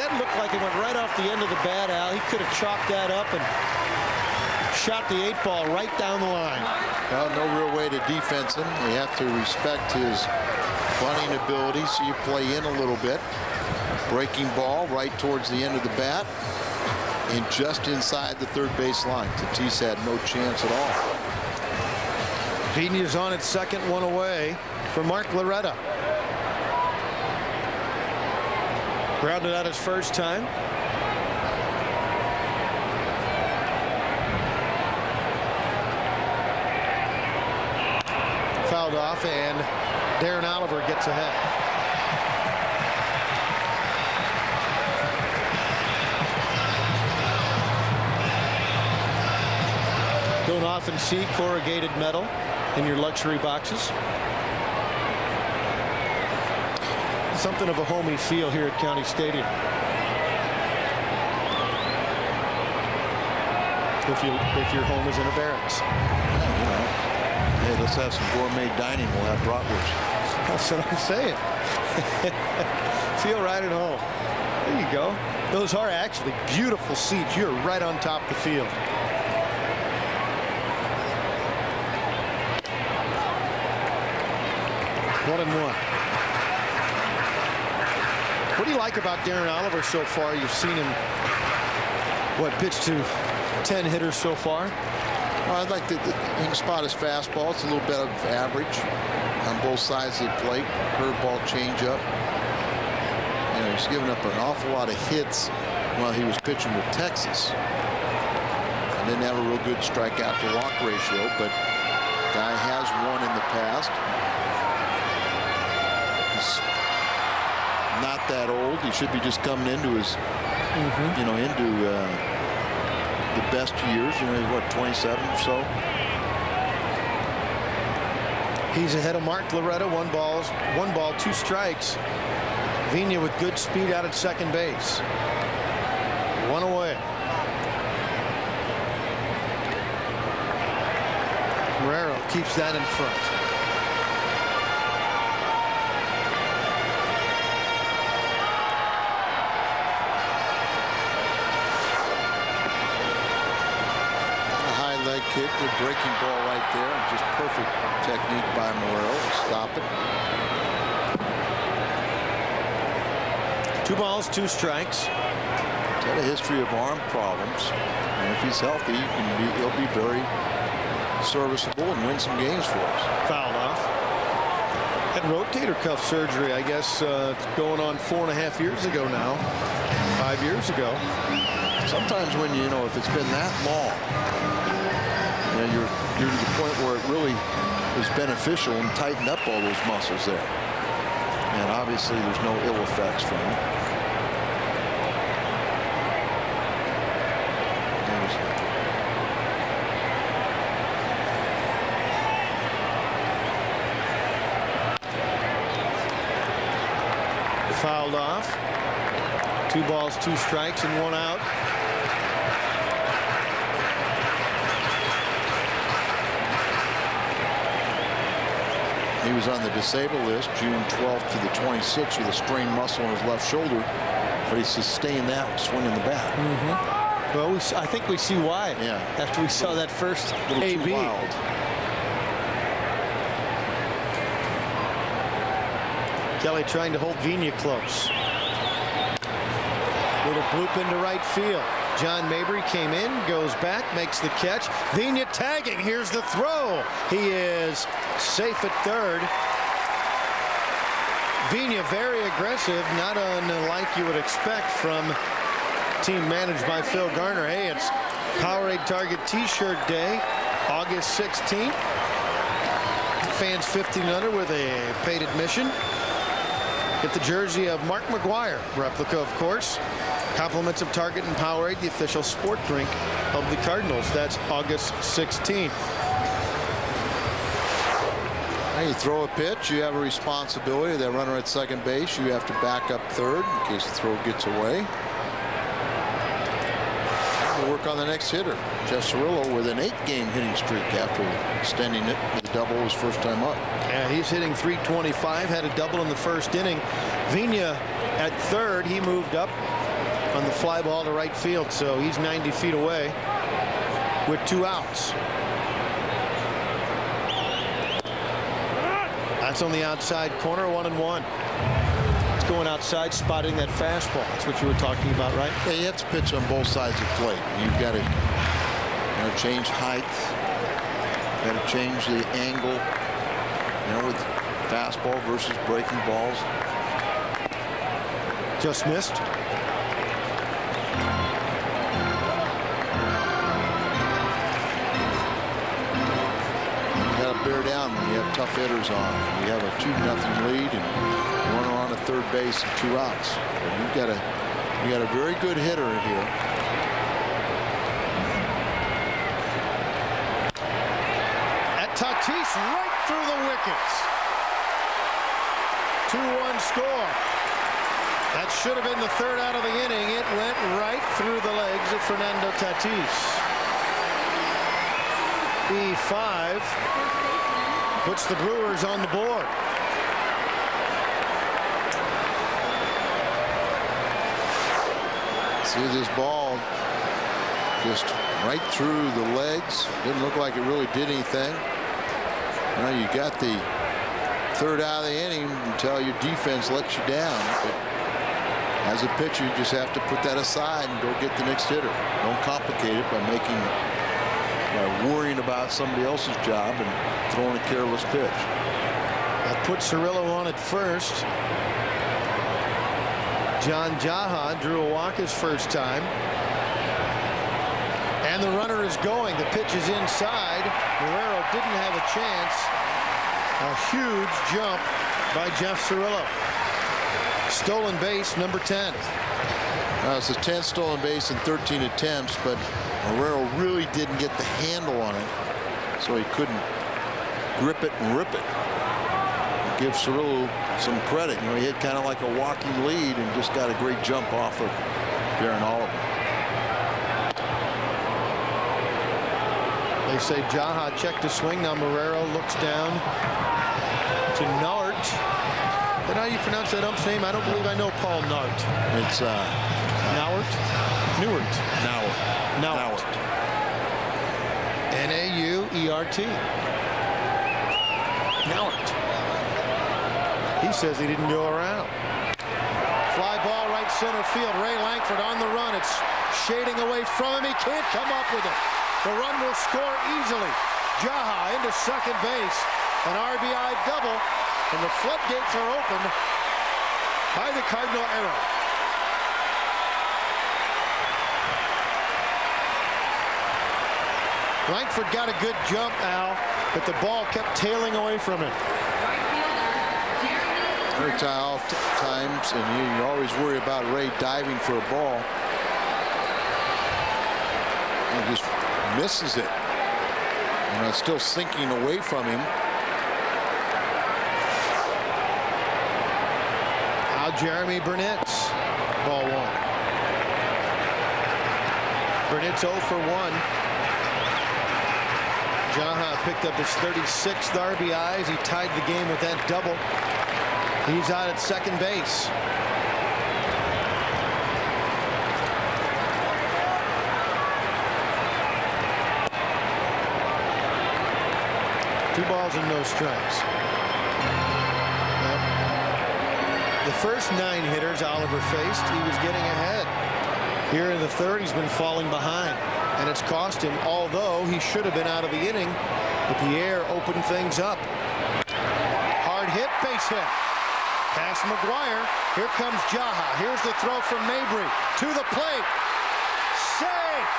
Speaker 1: that looked like it went right off the end of the bat, Al. He could have chalked that up and shot the 8-ball right down the line.
Speaker 11: Well, no real way to defense him. You have to respect his bunting ability, so you play in a little bit. Breaking ball right towards the end of the bat, and just inside the third base line. Tatis had no chance at all.
Speaker 1: Vina's on at second, one away for Mark Loretta. Grounded out his first time. Fouled off, and Darren Oliver gets ahead. Don't often see corrugated metal in your luxury boxes. Something of a homey feel here at County Stadium. If your home is in a barracks.
Speaker 11: Yeah, you know, hey, let's have some gourmet dining. We'll have bratwurst.
Speaker 1: That's what I'm saying. Feel right at home. There you go. Those are actually beautiful seats. You're right on top of the field. One and one. What do you like about Darren Oliver so far? You've seen him, what, pitch to 10 hitters so far?
Speaker 11: I'd like to, you can spot his fastball. It's a little bit of average on both sides of the plate. Curveball, changeup. You know, he's given up an awful lot of hits while he was pitching with Texas. And didn't have a real good strikeout to walk ratio, but guy has won in the past. He's not that old. He should be just coming into his, you know, into the best years. You know, he's what, 27 or so.
Speaker 1: He's ahead of Mark Loretta. One ball, 2 strikes. Vina with good speed out at second base. 1 away. Guerrero keeps that in front.
Speaker 11: A high leg kick, the breaking ball right there, and just perfect technique by Morero to stop it.
Speaker 1: 2 balls, 2 strikes.
Speaker 11: He's had a history of arm problems, and if he's healthy, he'll be very serviceable and win some games for us.
Speaker 1: Fouled off. Had rotator cuff surgery, I guess, it's going on 4.5 years ago now. 5 years ago.
Speaker 11: Sometimes when you know, if it's been that long, you know, you're to the point where it really is beneficial and tighten up all those muscles there. And obviously there's no ill effects from it.
Speaker 1: Fouled off. 2 balls, 2 strikes, and 1 out.
Speaker 11: He was on the disabled list June 12th to the 26th with a strained muscle in his left shoulder, but he sustained that swinging the bat.
Speaker 1: Well, I think we see why.
Speaker 11: Yeah.
Speaker 1: After we saw that first AB.
Speaker 11: Too wild.
Speaker 1: Kelly trying to hold Vina close. Little bloop into right field. John Mabry came in, goes back, makes the catch. Vina tagging. Here's the throw. He is safe at third. Vina very aggressive, not unlike you would expect from a team managed by Phil Garner. Hey, it's Powerade Target T-shirt day, August 16th. Fans 15 and under with a paid admission. Get the jersey of Mark McGwire, replica, of course. Compliments of Target and Powerade, the official sport drink of the Cardinals. That's August 16th.
Speaker 11: Now you throw a pitch, you have a responsibility. That runner at second base, you have to back up third in case the throw gets away. We'll work on the next hitter, Jeff Cirillo, with an 8-game hitting streak after extending it with a double his first time up.
Speaker 1: Yeah, he's hitting .325, had a double in the first inning. Vina at third, he moved up on the fly ball to right field, so he's 90 feet away with 2 outs. That's on the outside corner, 1-1. It's going outside, spotting that fastball. That's what you were talking about, right?
Speaker 11: Yeah, you have to pitch on both sides of the plate. You've got to change height. Got to change the angle. You know, with fastball versus breaking balls.
Speaker 1: Just missed.
Speaker 11: You got to bear down when you have tough hitters on. You have a 2-0 lead and runner on at third base and 2 outs. And you got a very good hitter here.
Speaker 1: Tatis right through the wickets. 2-1 score. That should have been the 3rd out of the inning. It went right through the legs of Fernando Tatis. E5 puts the Brewers on the board.
Speaker 11: See this ball just right through the legs. Didn't look like it really did anything. You know, you got the 3rd out of the inning until your defense lets you down. But as a pitcher, you just have to put that aside and go get the next hitter. Don't complicate it by making by worrying about somebody else's job and throwing a careless pitch.
Speaker 1: That put Cirillo on at first. John Jaha drew a walk his first time. And the runner is going. The pitch is inside. Marrero didn't have a chance. A huge jump by Jeff Cirillo. Stolen base, number 10.
Speaker 11: It's the 10th stolen base in 13 attempts, but Marrero really didn't get the handle on it, so he couldn't grip it and rip it. Give Cirillo some credit. You know, he had kind of like a walking lead and just got a great jump off of Darren Oliver.
Speaker 1: They say Jaha checked the swing. Now Marrero looks down to Nart. Is that how you pronounce that ump's name? I don't believe I know Paul Nart.
Speaker 11: It's
Speaker 1: Nauert? Newert.
Speaker 11: Nauert.
Speaker 1: N-A-U-E-R-T. Nauert. He says he didn't go around. Fly ball right center field. Ray Lankford on the run. It's shading away from him. He can't come up with it. The run will score easily. Jaha into second base. An RBI double. And the floodgates are opened by the Cardinal arrow. Lankford got a good jump, Al, but the ball kept tailing away from him.
Speaker 11: Very times, and you always worry about Ray diving for a ball. He just misses it. And it's still sinking away from him.
Speaker 1: Now Jeremy Burnett's ball one. Burnett's 0 for 1. Jaha picked up his 36th RBIs. He tied the game with that double. He's out at second base. Two balls and no strikes. The first 9 hitters Oliver faced, he was getting ahead. Here in the third, he's been falling behind, and it's cost him, although he should have been out of the inning, but the air opened things up. Hard hit, base hit. Past McGuire. Here comes Jaha. Here's the throw from Mabry to the plate. Safe.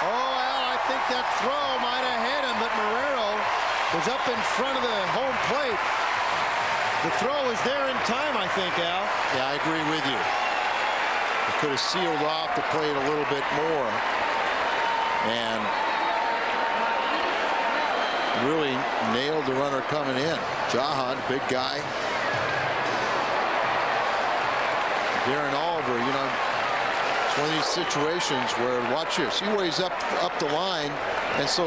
Speaker 1: Oh, Al, I think that throw might have hit him, but Marrero was up in front of the home plate. The throw is there in time, I think, Al.
Speaker 11: Yeah, I agree with you. He could have sealed off the plate a little bit more and really nailed the runner coming in. Jaha, big guy. Darren Oliver, you know, it's one of these situations where, watch this, he weighs up the line, and so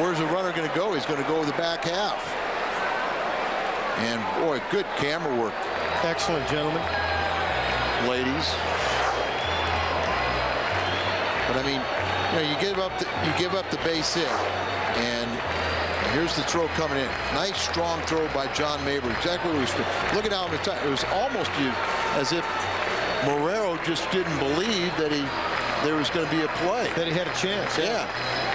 Speaker 11: where's the runner going to go? He's going to go to the back half. And boy, good camera work.
Speaker 1: Excellent, gentlemen.
Speaker 11: Ladies. But I mean, you know, you give up the base hit, and here's the throw coming in. Nice strong throw by John Mabry. Exactly what he was. Look at how it was almost as if Marrero just didn't believe that there was going to be a play.
Speaker 1: That he had a chance.
Speaker 11: Yeah.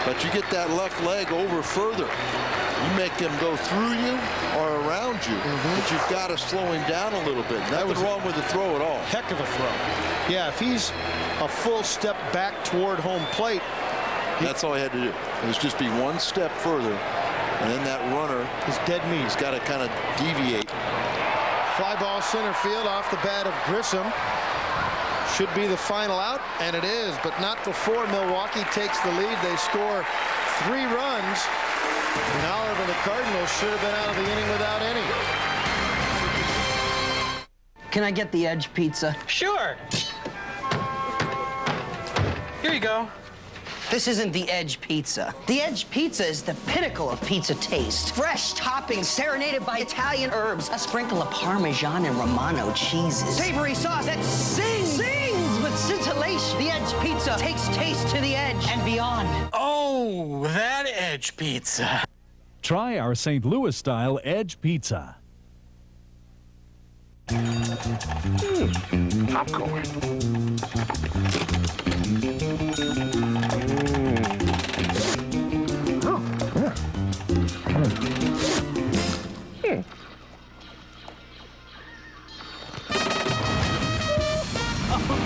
Speaker 11: But you get that left leg over further. You make him go through you or around you. But you've got to slow him down a little bit. Nothing wrong with the throw at all.
Speaker 1: Heck of a throw. Yeah, if he's a full step back toward home plate.
Speaker 11: That's all he had to do. It was just be one step further. And then that runner
Speaker 1: is dead meat.
Speaker 11: He's got to kind of deviate.
Speaker 1: Fly ball center field off the bat of Grissom. Should be the final out, and it is, but not before Milwaukee takes the lead. They score 3 runs. And Oliver, the Cardinals, should have been out of the inning without any.
Speaker 5: Can I get the Edge pizza?
Speaker 12: Sure. Here you go.
Speaker 5: This isn't the Edge pizza. The Edge pizza is the pinnacle of pizza taste. Fresh toppings serenaded by Italian herbs, a sprinkle of Parmesan and Romano cheeses. Savory sauce that sings with scintillation. The Edge pizza takes taste to the edge and beyond.
Speaker 12: Oh, that Edge pizza.
Speaker 6: Try our St. Louis style Edge pizza.
Speaker 21: Popcorn.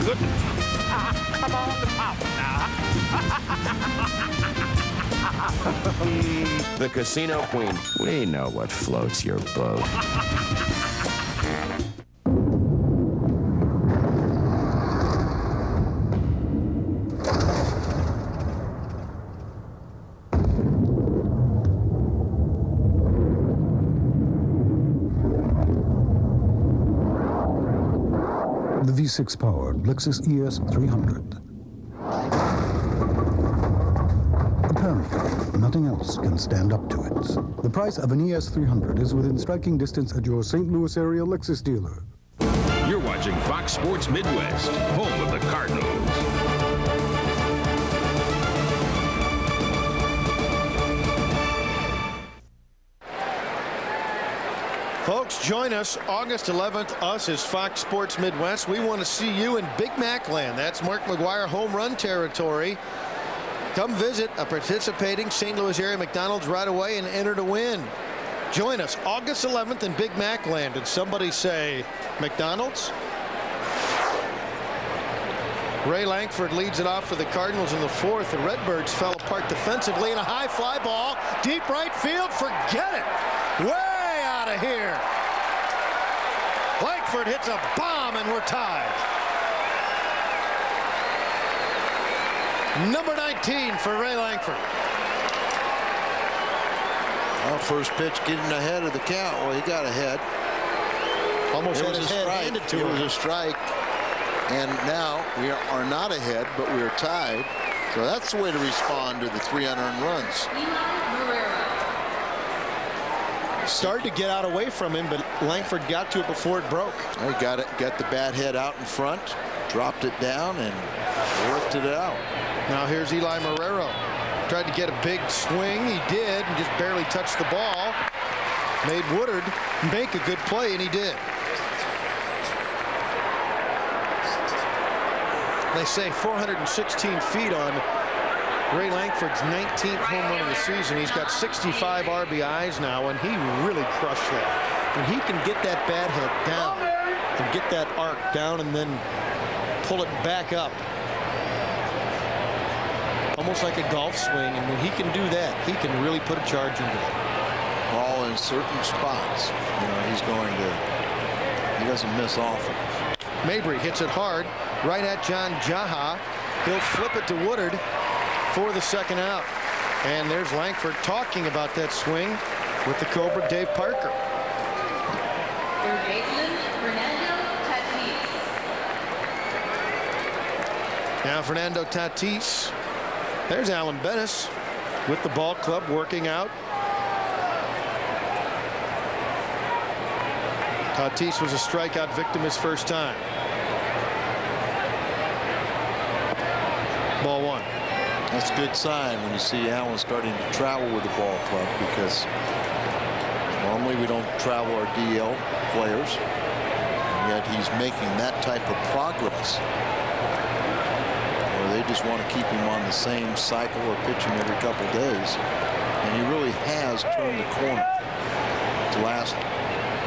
Speaker 21: goodness. Come on to Papa now.
Speaker 22: The Casino Queen. We know what floats your boat.
Speaker 9: The V6-powered Lexus ES300. Apparently, nothing else can stand up to it. The price of an ES300 is within striking distance at your St. Louis area Lexus dealer.
Speaker 21: You're watching Fox Sports Midwest, home of the Cardinals.
Speaker 1: Folks, join us August 11th. Us is Fox Sports Midwest. We want to see you in Big Mac Land. That's Mark McGwire home run territory. Come visit a participating St. Louis area McDonald's right away and enter to win. Join us August 11th in Big Mac Land. Did somebody say McDonald's? Ray Lankford leads it off for the Cardinals in the fourth. The Redbirds fell apart defensively, and a high fly ball. Deep right field. Forget it. Way out of here. Lankford hits a bomb, and we're tied. Number 19 for Ray Lankford.
Speaker 11: Well, first pitch getting ahead of the count. Well, he got ahead.
Speaker 1: Almost had his head handed to him.
Speaker 11: It was a strike. And now we are not ahead, but we are tied. So that's the way to respond to the 3 unearned runs.
Speaker 1: Started to get out away from him, but Lankford got to it before it broke.
Speaker 11: He got the bat head out in front, dropped it down, and lifted it out.
Speaker 1: Now here's Eli Marrero. Tried to get a big swing. He did, and just barely touched the ball. Made Woodard make a good play, and he did. They say 416 feet on Ray Lankford's 19th home run of the season. He's got 65 RBIs now, and he really crushed that. When he can get that bat head down and get that arc down and then pull it back up, almost like a golf swing, and when he can do that, he can really put a charge into it.
Speaker 11: Ball in certain spots. You know, he doesn't miss often.
Speaker 1: Mabry hits it hard right at John Jaha. He'll flip it to Woodard for the second out. And there's Lankford talking about that swing with the Cobra Dave Parker.
Speaker 8: Third baseman, Fernando Tatis.
Speaker 1: Now Fernando Tatis. There's Alan Bennis with the ball club working out. Tatis was a strikeout victim his first time. Ball one.
Speaker 11: That's a good sign when you see Allen starting to travel with the ball club, because normally we don't travel our DL players, and yet he's making that type of progress. They just want to keep him on the same cycle or pitching every couple days. And he really has turned the corner. The last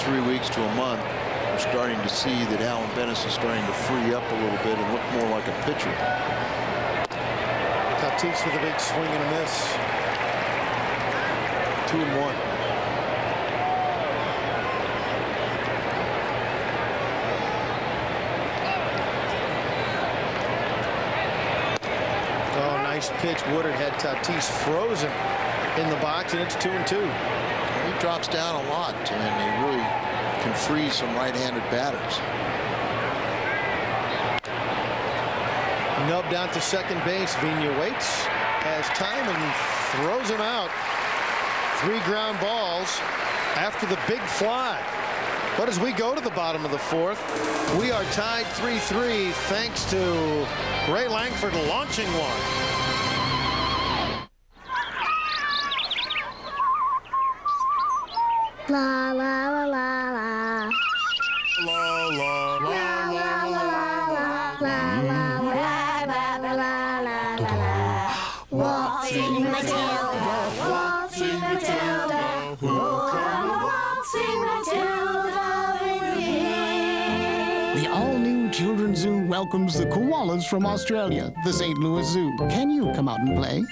Speaker 11: 3 weeks to a month, we're starting to see that Alan Bennis is starting to free up a little bit and look more like a pitcher.
Speaker 1: Tatis with a big swing and a miss. 2-1. Nice pitch. Woodard had Tatis frozen in the box, and it's 2-2.
Speaker 11: He drops down a lot, and he really can freeze some right-handed batters.
Speaker 1: Nubbed out to second base. Vigna waits, has time, and throws him out. 3 ground balls after the big fly. But as we go to the bottom of the fourth, we are tied 3-3 thanks to Ray Lankford launching one.
Speaker 15: La la la la la.
Speaker 21: La la la la
Speaker 15: la. Waltzing Matilda, waltzing Matilda, oh come waltzing Matilda with me.
Speaker 5: The
Speaker 2: all-new Children's Zoo welcomes the koalas from Australia, the St. Louis Zoo. Can you come out and play?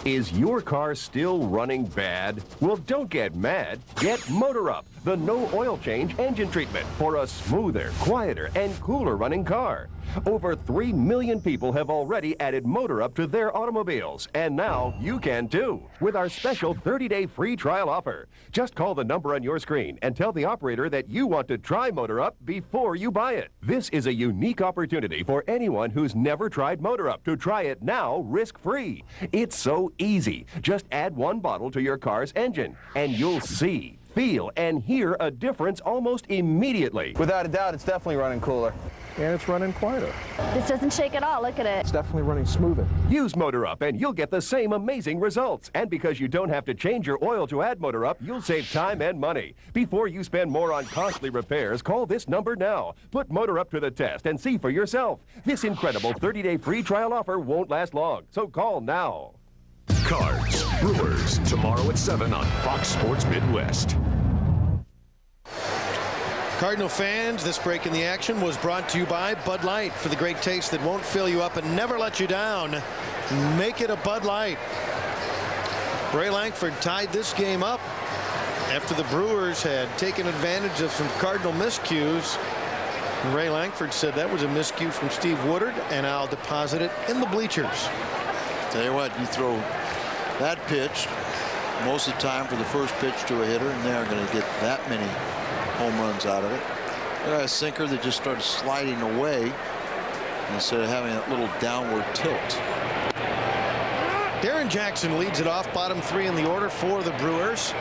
Speaker 10: Is your car still running bad? Well, don't get mad. Get Motor Up, the no oil change engine treatment for a smoother, quieter, and cooler running car. Over 3 million people have already added Motor Up to their automobiles, and now you can too with our special 30-day free trial offer. Just call the number on your screen and tell the operator that you want to try Motor Up before you buy it. This is a unique opportunity for anyone who's never tried Motor Up to try it now risk-free. It's so easy. Just add 1 bottle to your car's engine, and you'll see, feel, and hear a difference almost immediately.
Speaker 16: Without a doubt, it's definitely running cooler.
Speaker 10: And it's running quieter.
Speaker 15: This doesn't shake at all. Look at it.
Speaker 10: It's definitely running smoother. Use Motor Up and you'll get the same amazing results. And because you don't have to change your oil to add Motor Up, you'll save time and money. Before you spend more on costly repairs, call this number now. Put Motor Up to the test and see for yourself. This incredible 30-day free trial offer won't last long, so call now.
Speaker 26: Cards, Brewers, tomorrow at 7 on Fox Sports Midwest.
Speaker 1: Cardinal fans, this break in the action was brought to you by Bud Light. For the great taste that won't fill you up and never let you down, make it a Bud Light. Ray Lankford tied this game up after the Brewers had taken advantage of some Cardinal miscues. And Ray Lankford said that was a miscue from Steve Woodard, and I'll deposit it in the bleachers.
Speaker 11: Tell you what, you throw that pitch most of the time for the first pitch to a hitter, and they're going to get that many home runs out of it. A sinker that just started sliding away instead of having that little downward tilt.
Speaker 1: Darren Jackson leads it off, bottom 3 in the order for the Brewers.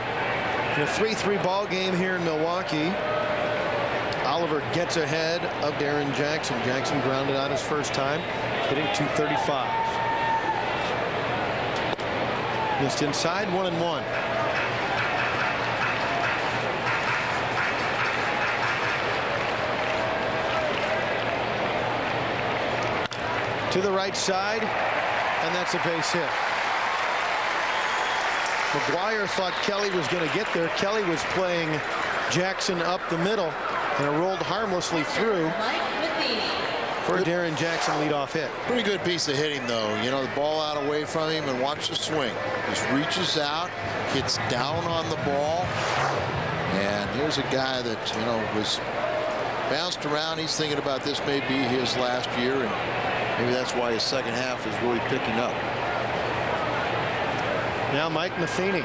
Speaker 1: In a 3-3 ball game here in Milwaukee. Oliver gets ahead of Darren Jackson. Jackson grounded out his first time, hitting .235. Missed inside, 1-1. To the right side, and that's a base hit. McGuire thought Kelly was going to get there. Kelly was playing Jackson up the middle, and it rolled harmlessly through for a Darren Jackson leadoff hit.
Speaker 11: Pretty good piece of hitting, though. You know, the ball out away from him, and watch the swing. Just reaches out, hits down on the ball, and here's a guy that, you know, was bounced around. He's thinking about this may be his last year, and maybe that's why his second half is really picking up.
Speaker 1: Now Mike Matheny.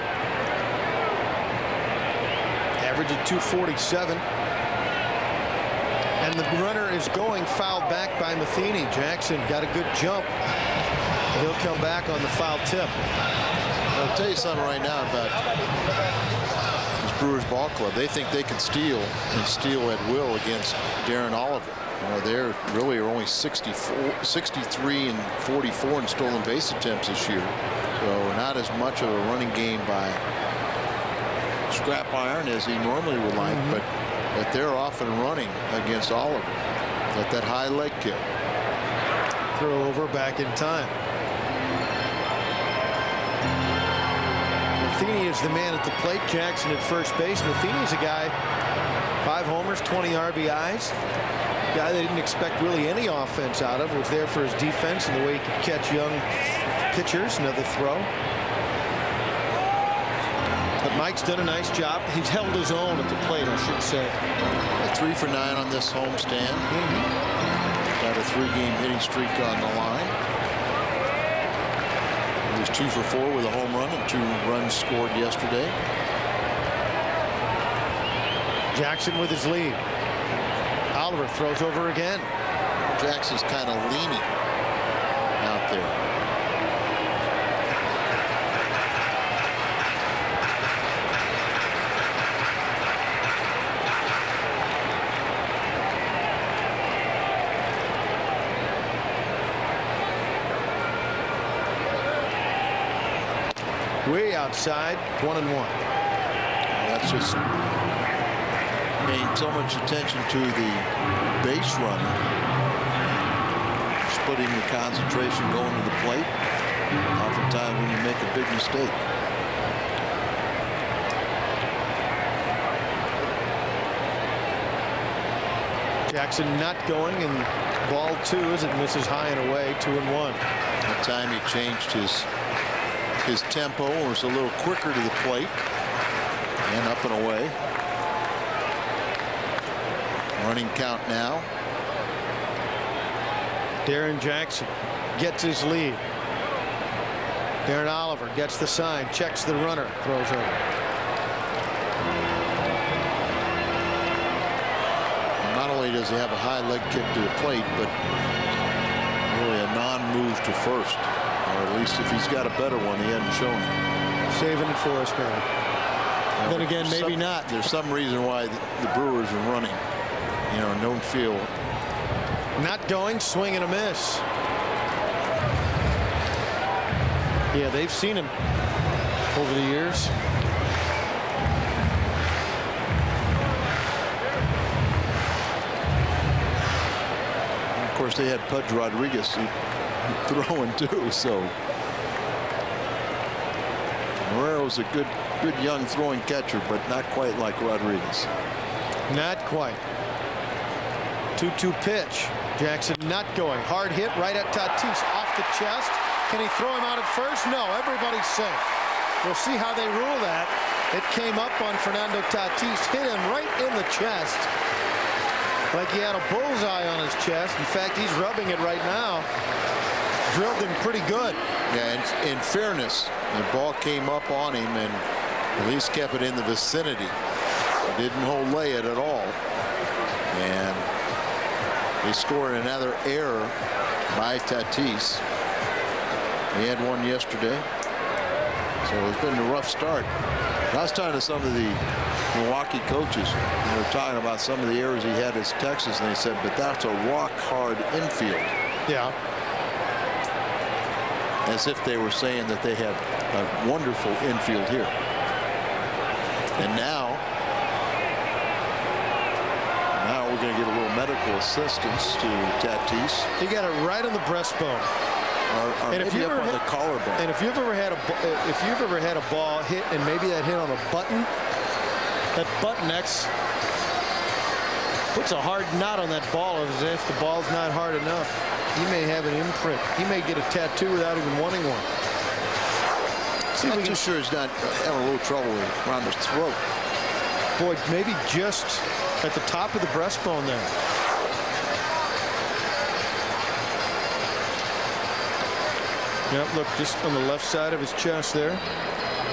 Speaker 1: Average at .247. And the runner is going foul back by Matheny. Jackson got a good jump. He'll come back on the foul tip.
Speaker 11: I'll tell you something right now about this Brewers ball club. They think they can steal and steal at will against Darren Oliver. You know, they're really are only 63 and 44 in stolen base attempts this year. So not as much of a running game by Scrap Iron as he normally would like, but they're often running against Oliver. Got that high leg kick.
Speaker 1: Throw over back in time. Matheny is the man at the plate. Jackson at first base. Matheny is a guy, 5 homers, 20 RBIs. Guy they didn't expect really any offense out of. Was there for his defense and the way he could catch young pitchers. Another throw. But Mike's done a nice job. He's held his own at the plate, I should say.
Speaker 11: 3 for 9 on this homestand. Got a 3-game hitting streak on the line. He was 2 for 4 with a home run and 2 runs scored yesterday.
Speaker 1: Jackson with his lead. Oliver throws over again.
Speaker 11: Jackson's kind of leaning out there.
Speaker 1: Way outside, 1-1.
Speaker 11: That's just paying so much attention to the base runner, splitting the concentration going to the plate. Oftentimes when you make a big mistake.
Speaker 1: Jackson not going, and ball 2 as it misses high and away, 2-1.
Speaker 11: That time he changed his tempo, was a little quicker to the plate, and up and away. Running count now.
Speaker 1: Darren Jackson gets his lead. Darren Oliver gets the sign, checks the runner, throws over.
Speaker 11: Not only does he have a high leg kick to the plate, but really a non-move to first, or at least if he's got a better one, he hadn't shown it.
Speaker 1: Saving it for us, man. Then again, maybe not.
Speaker 11: There's some reason why the Brewers are running, you know, no field.
Speaker 1: Not going, swing and a miss. Yeah, they've seen him over the years.
Speaker 11: And of course, they had Pudge Rodriguez throwing too, so Marrero's a good young throwing catcher, but not quite like Rodriguez.
Speaker 1: Not quite. 2-2 pitch. Jackson not going. Hard hit right at Tatis, off the chest. Can he throw him out at first? No, everybody's safe. We'll see how they rule that. It came up on Fernando Tatis, hit him right in the chest, like he had a bullseye on his chest. In fact, he's rubbing it right now. Drilled him pretty good.
Speaker 11: Yeah, and in fairness, the ball came up on him and at least kept it in the vicinity. Didn't hold lay it at all. And they scored another error by Tatis. He had one yesterday. So it's been a rough start. I was talking to some of the Milwaukee coaches, and they were talking about some of the errors he had as Texas, and they said, but that's a rock-hard infield.
Speaker 1: Yeah.
Speaker 11: As if they were saying that they have a wonderful infield here. And now we're going to give a little medical assistance to Tatis.
Speaker 1: He got it right on the breastbone.
Speaker 11: Or
Speaker 1: and
Speaker 11: maybe up on the collarbone.
Speaker 1: And if you've ever had a ball hit and maybe that hit on a button, that button X puts a hard knot on that ball as if the ball's not hard enough. He may have an imprint. He may get a tattoo without even wanting one.
Speaker 11: See, I'm too sure he's not having a little trouble around his throat.
Speaker 1: Boy, maybe just at the top of the breastbone there. Yep, look, just on the left side of his chest there.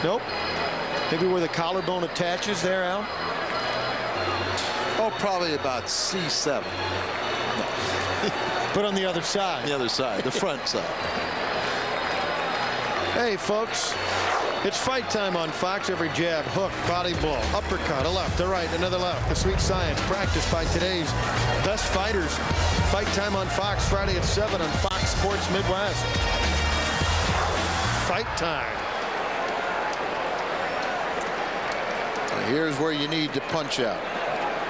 Speaker 1: Nope. Maybe where the collarbone attaches there, Al.
Speaker 11: Oh, probably about C7.
Speaker 1: But on the other side.
Speaker 11: The other side, the front side.
Speaker 1: Hey, folks. It's fight time on Fox. Every jab, hook, body blow, uppercut, a left, a right, another left. The sweet science practiced by today's best fighters. Fight time on Fox Friday at 7 on Fox Sports Midwest. Fight time.
Speaker 11: Here's where you need to punch out.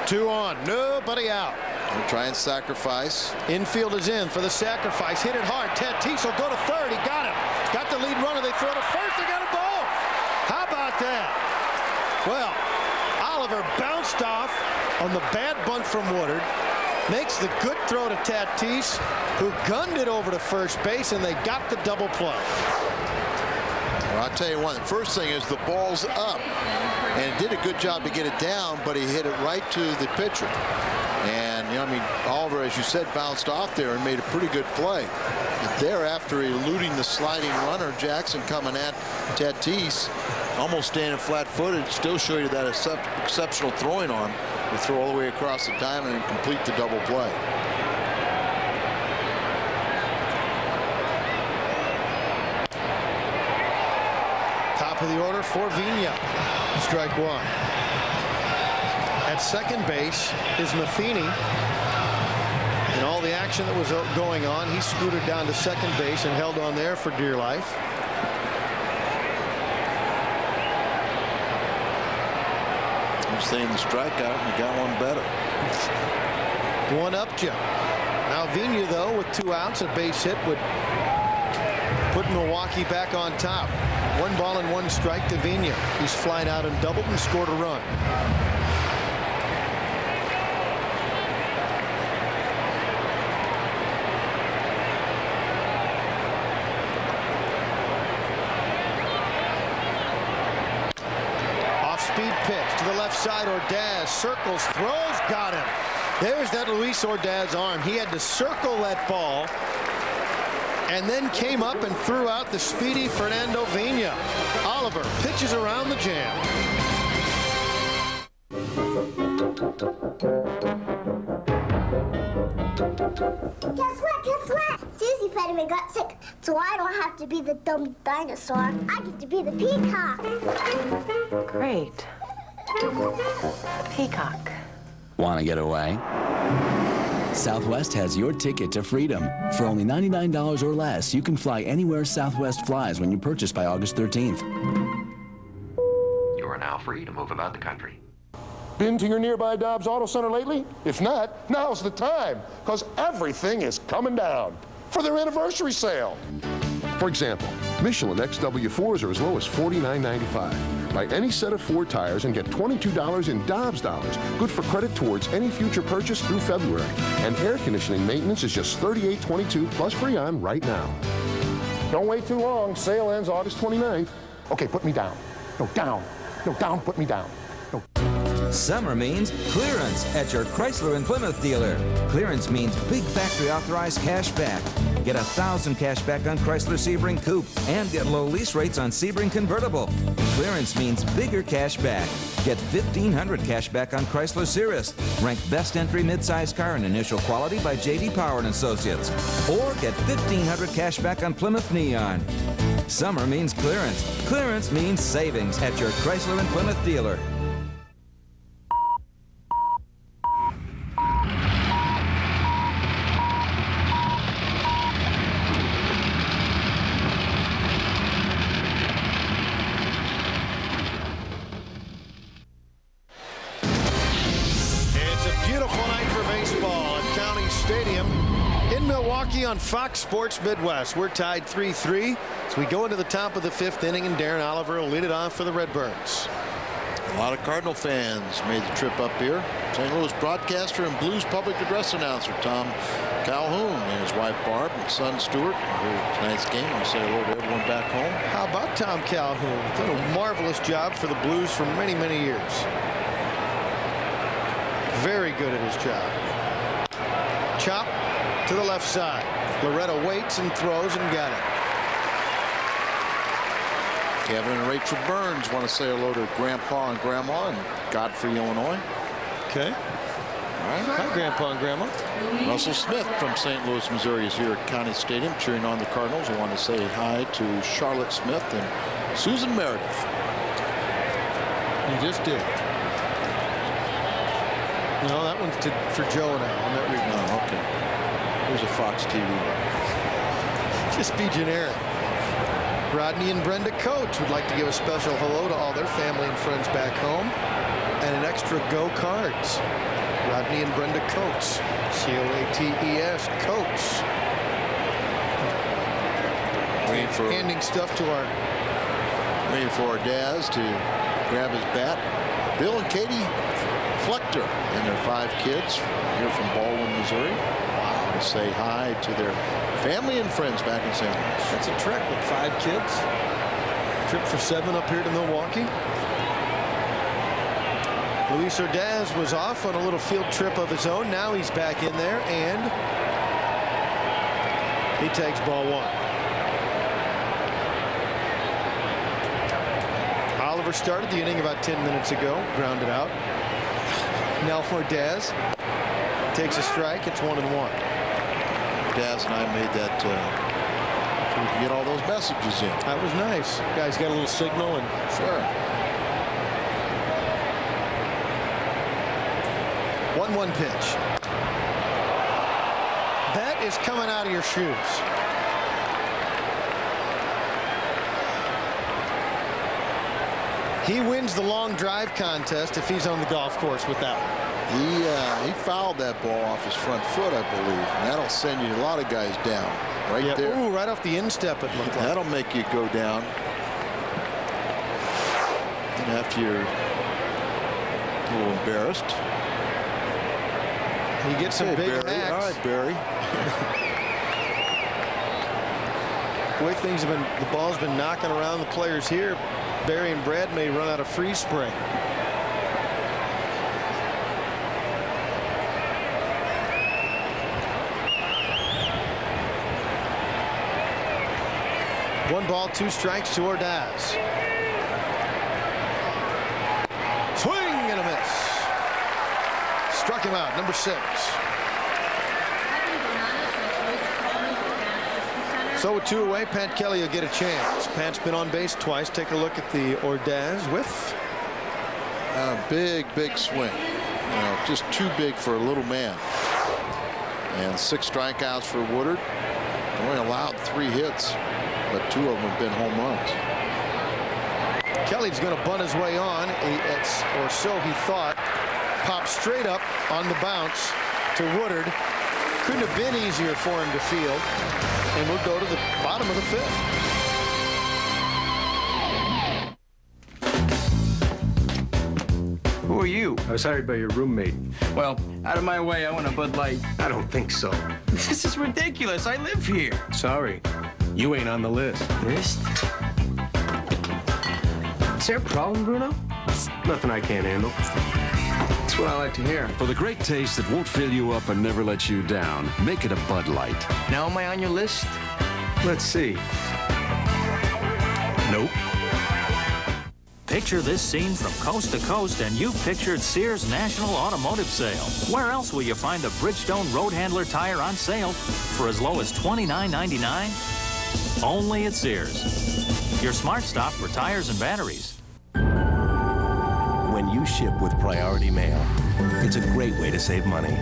Speaker 1: 2 on, nobody out.
Speaker 11: We'll try and sacrifice.
Speaker 1: Infield is in for the sacrifice. Hit it hard. Tatis will go to third. He got it. Got the lead runner. They throw to first. They got a ball. How about that? Well, Oliver bounced off on the bad bunt from Woodard. Makes the good throw to Tatis, who gunned it over to first base, and they got the double play.
Speaker 11: Well, I'll tell you one. The first thing is the ball's up, and it did a good job to get it down, but he hit it right to the pitcher. And, you know, I mean, Oliver, as you said, bounced off there and made a pretty good play. But there, after eluding the sliding runner, Jackson coming at Tatis, almost standing flat-footed, still show you that exceptional throwing arm to throw all the way across the diamond and complete the double play.
Speaker 1: Top of the order for Vina. Strike 1. At second base is Matheny. And all the action that was going on, he scooted down to second base and held on there for dear life.
Speaker 11: I'm saying the strikeout, and he got one better.
Speaker 1: One up, Joe. Now Vina, though, with 2 outs, a base hit would put Milwaukee back on top. 1 ball and 1 strike to Vina. He's flying out and doubled and scored a run. pitch to the left side. Ordaz circles, throws, got him. There's that Luis Ordaz arm. He had to circle that ball and then came up and threw out the speedy Fernando Vina. Oliver pitches around the jam.
Speaker 3: Guess what? Susie fed him and got sick, so I don't have to be the dumb dinosaur. I get to be the peacock.
Speaker 4: Great. Peacock.
Speaker 18: Want to get away? Southwest has your ticket to freedom. For only $99 or less, you can fly anywhere Southwest flies when you purchase by August 13th.
Speaker 19: You are now free to move about the country.
Speaker 20: Been to your nearby Dobbs Auto Center lately? If not, now's the time, because everything is coming down for their anniversary sale.
Speaker 23: For example, Michelin XW4s are as low as $49.95. Buy any set of Ford tires and get $22 in Dobbs dollars, good for credit towards any future purchase through February. And air conditioning maintenance is just $38.22 plus free on right now.
Speaker 20: Don't wait too long. Sale ends August 29th. Okay, put me down. No, down. No, down, put me down. No.
Speaker 27: Summer means clearance at your Chrysler and Plymouth dealer. Clearance means big factory authorized cash back. Get $1,000 cash back on Chrysler Sebring Coupe and get low lease rates on Sebring Convertible. Clearance means bigger cash back. Get $1,500 cash back on Chrysler Cirrus, ranked best entry midsize car in initial quality by J.D. Power & Associates. Or get $1,500 cash back on Plymouth Neon. Summer means clearance. Clearance means savings at your Chrysler and Plymouth dealer.
Speaker 1: Milwaukee on Fox Sports Midwest. We're tied 3-3 as we go into the top of the 5th inning, and Darren Oliver will lead it off for the Redbirds.
Speaker 11: A lot of Cardinal fans made the trip up here. St. Louis broadcaster and Blues public address announcer Tom Calhoun and his wife Barb and son Stuart. Tonight's game. I'll say hello to everyone back home.
Speaker 1: How about Tom Calhoun? Done a marvelous job for the Blues for many, many years. Very good at his job. Chop to the left side. Loretta waits and throws and got it.
Speaker 11: Kevin and Rachel Burns want to say hello to Grandpa and Grandma in Godfrey, Illinois.
Speaker 1: Okay. All right. Hi, Grandpa and Grandma.
Speaker 11: Russell Smith from St. Louis, Missouri is here at County Stadium cheering on the Cardinals. I want to say hi to Charlotte Smith and Susan Meredith.
Speaker 1: You just did. No, that one's for Joe and I.
Speaker 11: Oh, okay. Here's a Fox TV.
Speaker 1: Just be generic. Rodney and Brenda Coates would like to give a special hello to all their family and friends back home. And an extra Go Cards. Rodney and Brenda Coates. C-O-A-T-E-S. Coates. Handing stuff to our...
Speaker 11: Waiting for our Daz to grab his bat. Bill and Katie Flechter and their 5 kids here from Baldwin, Missouri. And say hi to their family and friends back in St. Louis.
Speaker 1: That's a trek with 5 kids. Trip for 7 up here to Milwaukee. Luis Ordaz was off on a little field trip of his own. Now he's back in there, and he takes ball 1. Oliver started the inning about 10 minutes ago. Grounded out. Now Ordaz takes a strike. It's 1-1.
Speaker 11: Daz and I made that so we can get all those messages in.
Speaker 1: That was nice. Guys got a little signal and
Speaker 11: sure.
Speaker 1: 1-1 pitch. That is coming out of your shoes. He wins the long drive contest if he's on the golf course with that one.
Speaker 11: He fouled that ball off his front foot, I believe. And that'll send you a lot of guys down right there.
Speaker 1: Ooh, right off the instep it looked like.
Speaker 11: That'll make you go down. And after you're a little embarrassed.
Speaker 1: You get some big
Speaker 11: Barry.
Speaker 1: hacks.
Speaker 11: All right, Barry.
Speaker 1: The way things have been, the ball's been knocking around the players here. Barry and Brad may run out of freeze spray. 1 ball, 2 strikes to Ordaz. Swing and a miss. Struck him out, number 6. So with 2 away, Pat Kelly will get a chance. Pat's been on base twice. Take a look at the Ordaz whiff.
Speaker 11: Big swing. Just too big for a little man. And 6 strikeouts for Woodard. Only allowed 3 hits, but 2 of them have been home runs.
Speaker 1: Kelly's going to bunt his way on, or so he thought. Popped straight up on the bounce to Woodard. Couldn't have been easier for him to field. And we'll go to the bottom of the 5th.
Speaker 7: Who are you? I was hired by your roommate. Well, out of my way, I want a Bud Light. I don't think so. This is ridiculous. I live here. Sorry. You ain't on the list. List? Is there a problem, Bruno? Nothing I can't handle. That's what I like to hear.
Speaker 21: For the great taste that won't fill you up and never let you down, make it a Bud Light.
Speaker 7: Now am I on your list? Let's see. Nope.
Speaker 12: Picture this scene from coast to coast, and you've pictured Sears National Automotive Sale. Where else will you find a Bridgestone Road Handler tire on sale for as low as $29.99? Only at Sears. Your smart stop for tires and batteries.
Speaker 22: When you ship with Priority Mail, it's a great way to save money.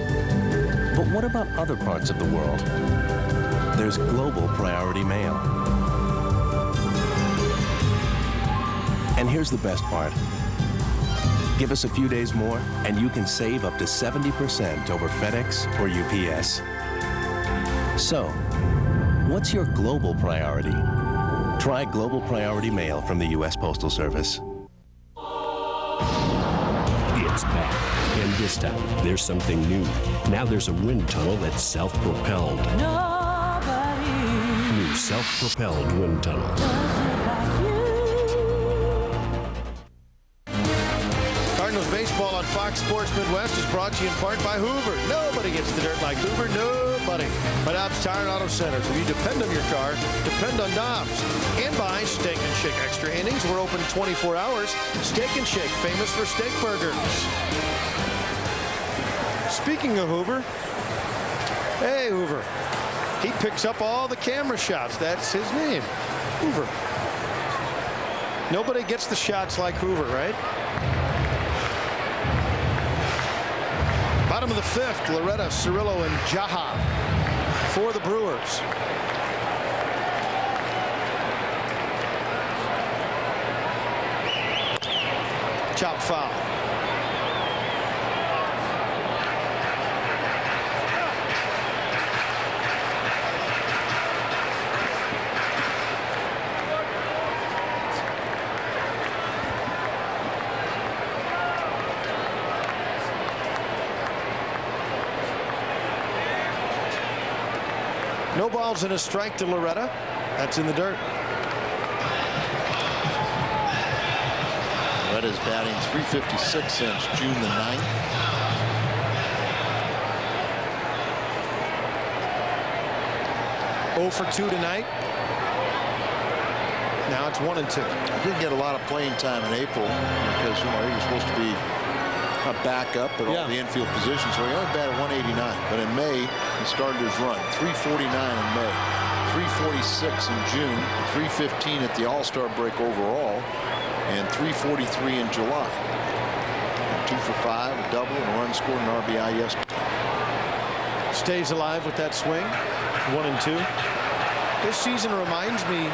Speaker 22: But what about other parts of the world? There's Global Priority Mail. And here's the best part. Give us a few days more, and you can save up to 70% over FedEx or UPS. So, what's your global priority? Try Global Priority Mail from the U.S. Postal Service.
Speaker 13: It's back. And this time, there's something new. Now there's a wind tunnel that's self-propelled. New self-propelled wind tunnel.
Speaker 1: Cardinals baseball on Fox Sports Midwest is brought to you in part by Hoover. Nobody gets the dirt like Hoover. Nobody. By Dobbs Tire and Auto Centers. If you depend on your car, depend on Dobbs. And by Steak and Shake Extra Innings. We're open 24 hours. Steak and Shake, famous for steak burgers. Speaking of Hoover, hey Hoover. He picks up all the camera shots. That's his name, Hoover. Nobody gets the shots like Hoover, right? Bottom of the 5th, Loretta, Cirillo, and Jaha for the Brewers. Chop foul. No balls and a strike to Loretta. That's in the dirt.
Speaker 11: Loretta's batting .356 since June the 9th.
Speaker 1: Oh for 2 tonight. Now it's 1 and 2.
Speaker 11: He didn't get a lot of playing time in April because he was supposed to be a backup at all the infield positions, so he only batted .189. But in May, he started his run. .349 in May, .346 in June, .315 at the All-Star break overall, and .343 in July. And 2 for 5, a double, and a run scored, an RBI yesterday.
Speaker 1: Stays alive with that swing. 1 and 2. This season reminds me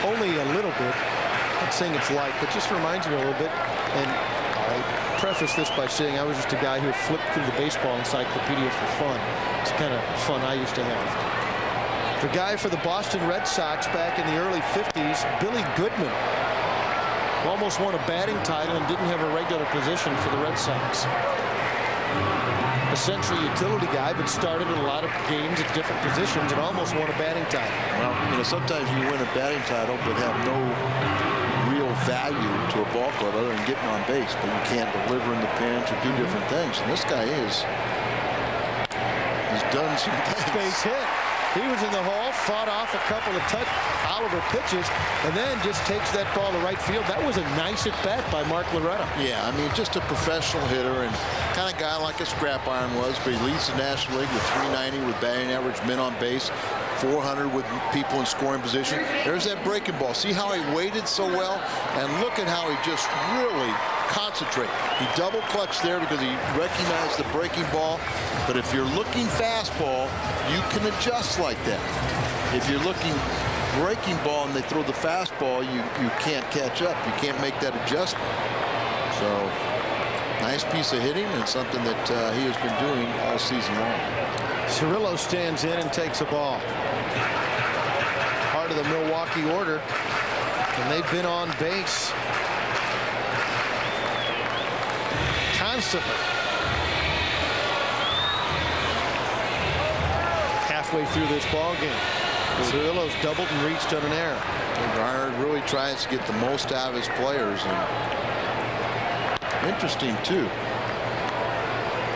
Speaker 1: only a little bit. I'm not saying it's like, but just reminds me a little bit. And I preface this by saying I was just a guy who flipped through the baseball encyclopedia for fun. It's kind of fun I used to have. The guy for the Boston Red Sox back in the early 50s, Billy Goodman, almost won a batting title and didn't have a regular position for the Red Sox. Essentially a utility guy, but started in a lot of games at different positions and almost won a batting title.
Speaker 11: Well, you know, sometimes you win a batting title but have no real value to a ball club other than getting on base, but you can't deliver in the pinch or do different things. And this guy has done some things.
Speaker 1: Base hit. He was in the hole, fought off a couple of Oliver pitches, and then just takes that ball to right field. That was a nice at-bat by Mark Loretta.
Speaker 11: Yeah, I mean, just a professional hitter and kind of guy like a scrap iron was, but he leads the National League with 390 with batting average, men on base, 400 with people in scoring position. There's that breaking ball. See how he waited so well? And look at how he just really concentrated. He double clutched there because he recognized the breaking ball. But if you're looking fastball, you can adjust like that. If you're looking breaking ball and they throw the fastball, you can't catch up. You can't make that adjustment. So nice piece of hitting and something that he has been doing all season long.
Speaker 1: Cirillo stands in and takes a ball. Part of the Milwaukee order, and they've been on base constantly. Halfway through this ball game, Cirillo's doubled and reached on an error.
Speaker 11: Garner really tries to get the most out of his players, and interesting too.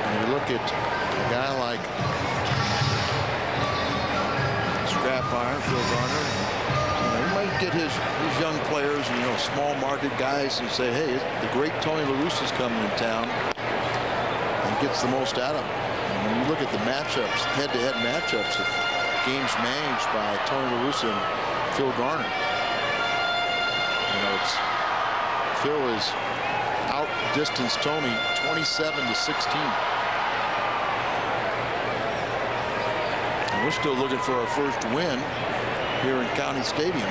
Speaker 11: When you look at a guy like scrap iron, Phil Garner, he might get his young players and small market guys and say, hey, the great Tony La Russa's coming in town, and gets the most out of them. And when you look at the matchups, head-to-head matchups of games managed by Tony La Russa and Phil Garner, Phil is outdistanced Tony 27-16. We're still looking for our first win here in County Stadium.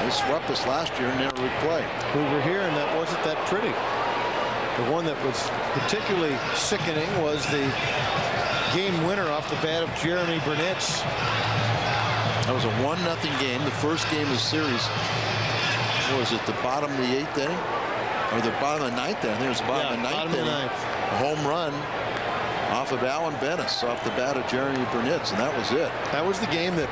Speaker 11: They swept us last year and never would play.
Speaker 1: We were here and that wasn't that pretty. The one that was particularly sickening was the game winner off the bat of Jeremy Burnitz.
Speaker 11: That was a 1-0 game. The first game of the series. What was it, the bottom of the 8th inning? Or the bottom of the 9th inning? I think it was the bottom of the 9th inning. A home run off of Alan Bennis, off the bat of Jeremy Burnitz, and that was it.
Speaker 1: That was the game that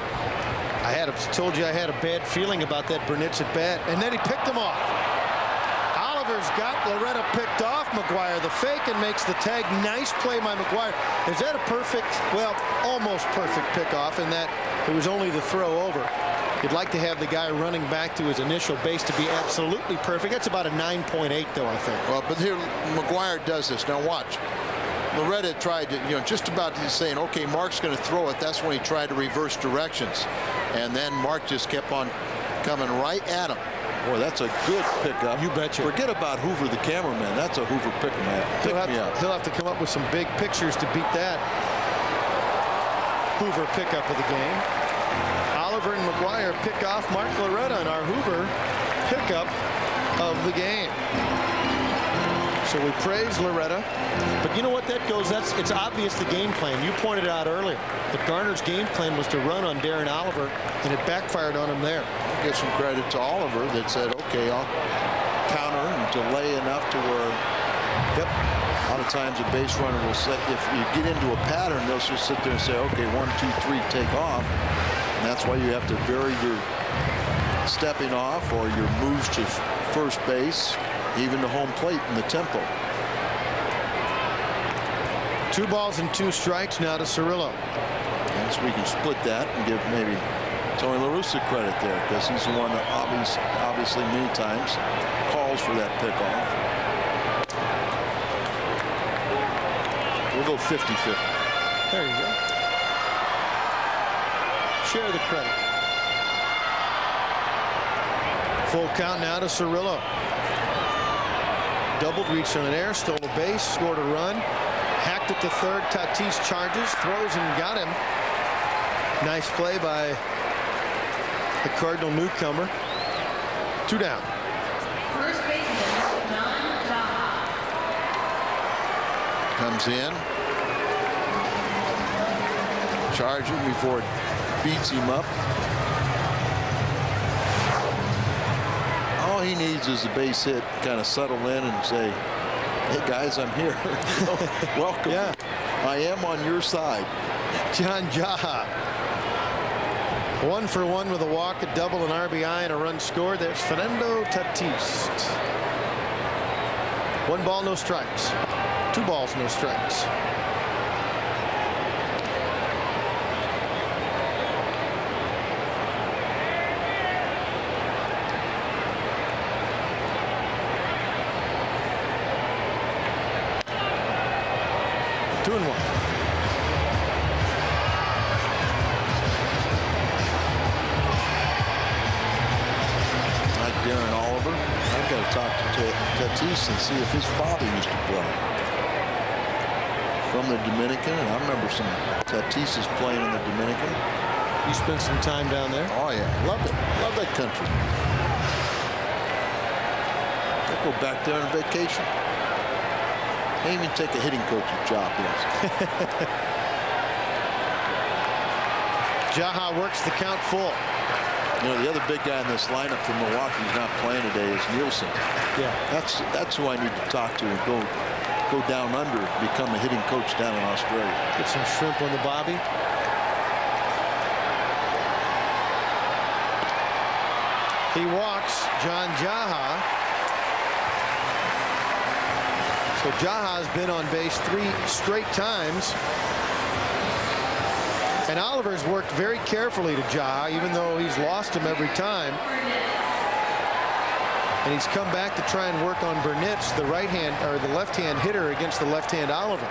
Speaker 1: I told you I had a bad feeling about that Burnitz at bat, and then he picked him off. Oliver's got Loretta picked off. McGuire the fake and makes the tag. Nice play by McGuire. Is that a perfect, well, almost perfect pickoff in that it was only the throw over? You'd like to have the guy running back to his initial base to be absolutely perfect. That's about a 9.8 though, I think.
Speaker 11: Well, but here McGuire does this. Now watch. Loretta tried to, just about saying, okay, Mark's going to throw it. That's when he tried to reverse directions. And then Mark just kept on coming right at him. Boy, that's a good pickup.
Speaker 1: You betcha.
Speaker 11: Forget about Hoover, the cameraman. That's a Hoover pick me up.
Speaker 1: He'll have to come up with some big pictures to beat that Hoover pickup of the game. Oliver and McGuire pick off Mark Loretta in our Hoover pickup of the game. So we praise Loretta, but you know what that goes? It's obvious the game plan. You pointed out earlier that Garner's game plan was to run on Darren Oliver, and it backfired on him there.
Speaker 11: Give some credit to Oliver that said, okay, I'll counter and delay enough to where, yep. A lot of times a base runner will say, if you get into a pattern, they'll just sit there and say, okay, 1, 2, 3, take off. And that's why you have to vary your stepping off or your moves to first base, even to home plate in the tempo.
Speaker 1: 2 balls and 2 strikes now to Cirillo.
Speaker 11: And so we can split that and give maybe Tony La Russa credit there, because he's the one that obviously many times calls for that pickoff. We'll go 50-50.
Speaker 1: There you go. Share the credit. Full count now to Cirillo. Doubled, reached on an error, stole a base, scored a run. Hacked at the third. Tatis charges, throws and got him. Nice play by the Cardinal newcomer. 2 down.
Speaker 6: First baseman, John Jaha.
Speaker 11: Comes in. Charging before it beats him up. All he needs is a base hit, kind of settle in and say, hey guys, I'm here. Welcome.
Speaker 1: Yeah.
Speaker 11: I am on your side.
Speaker 1: John Jaha. 1 for 1 with a walk, a double, an RBI, and a run scored. There's Fernando Tatis. 1 ball, no strikes. 2 balls, no strikes.
Speaker 11: talk to Tatis and see if his father used to play. From the Dominican, and I remember some Tatis's playing in the Dominican.
Speaker 1: You spent some time down there?
Speaker 11: Oh yeah, love it. Love that country. I'll go back there on vacation. Can't even take a hitting coach's job, yes.
Speaker 1: Jaha works the count full.
Speaker 11: You know, the other big guy in this lineup from Milwaukee who's not playing today is Nielsen.
Speaker 1: Yeah.
Speaker 11: That's who I need to talk to and go down under, become a hitting coach down in Australia.
Speaker 1: Get some shrimp on the bobby. He walks John Jaha. So Jaha's been on base 3 straight times. And Oliver's worked very carefully to Jaha, even though he's lost him every time. And he's come back to try and work on Burnitz, the right-hand or the left-hand hitter against the left-hand Oliver.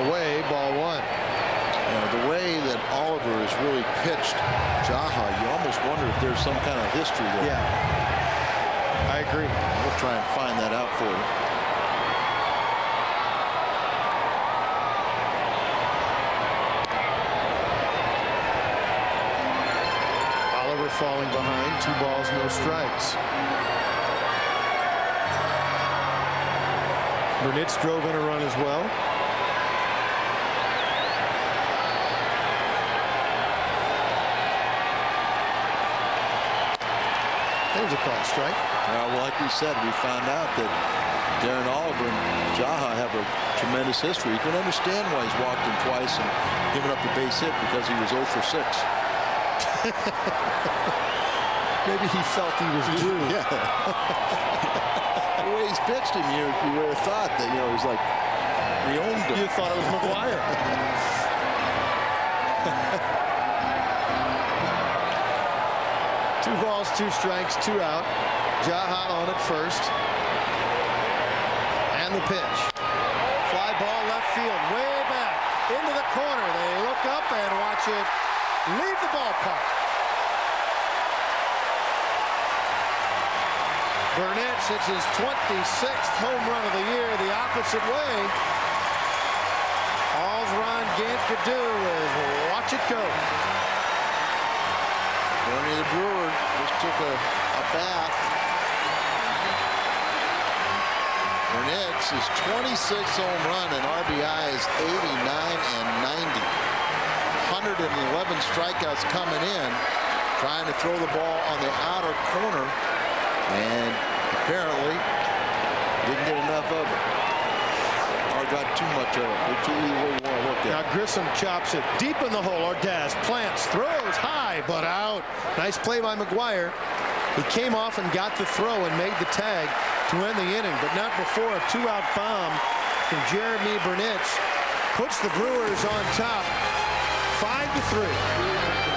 Speaker 1: Away, ball 1.
Speaker 11: The way that Oliver has really pitched Jaha, you almost wonder if there's some kind of history there.
Speaker 1: Yeah, I agree.
Speaker 11: We'll try and find that out for you.
Speaker 1: Oliver falling behind, 2 balls, no strikes. Burnitz drove in a run as well. There's a call strike.
Speaker 11: Well, like we said, we found out that Darren Oliver and Jaha have a tremendous history. You can understand why he's walked him twice and given up the base hit, because he was 0 for 6.
Speaker 1: Maybe he felt he was due.
Speaker 11: Yeah. The way he's pitched him, you would have thought that, he's like, he owned him.
Speaker 1: You thought it was McGuire. 2 balls, 2 strikes, 2 out. Jaha on at first. And the pitch. Fly ball left field, way back into the corner. They look up and watch it leave the ballpark. Burnitz hits his 26th home run of the year the opposite way. All Ron Gant could do is watch it go.
Speaker 11: Bernie the Brewer just took a bath. Burnitz is 26th home run and RBIs 89 and 90. 111 strikeouts coming in, trying to throw the ball on the outer corner, and apparently didn't get enough of it. Or got too much of it, which you want to look at.
Speaker 1: Now Grissom chops it deep in the hole. Ordaz plants, throws high, but out. Nice play by McGuire. He came off and got the throw and made the tag to end the inning, but not before a 2-out bomb from Jeremy Burnitz puts the Brewers on top 5-3.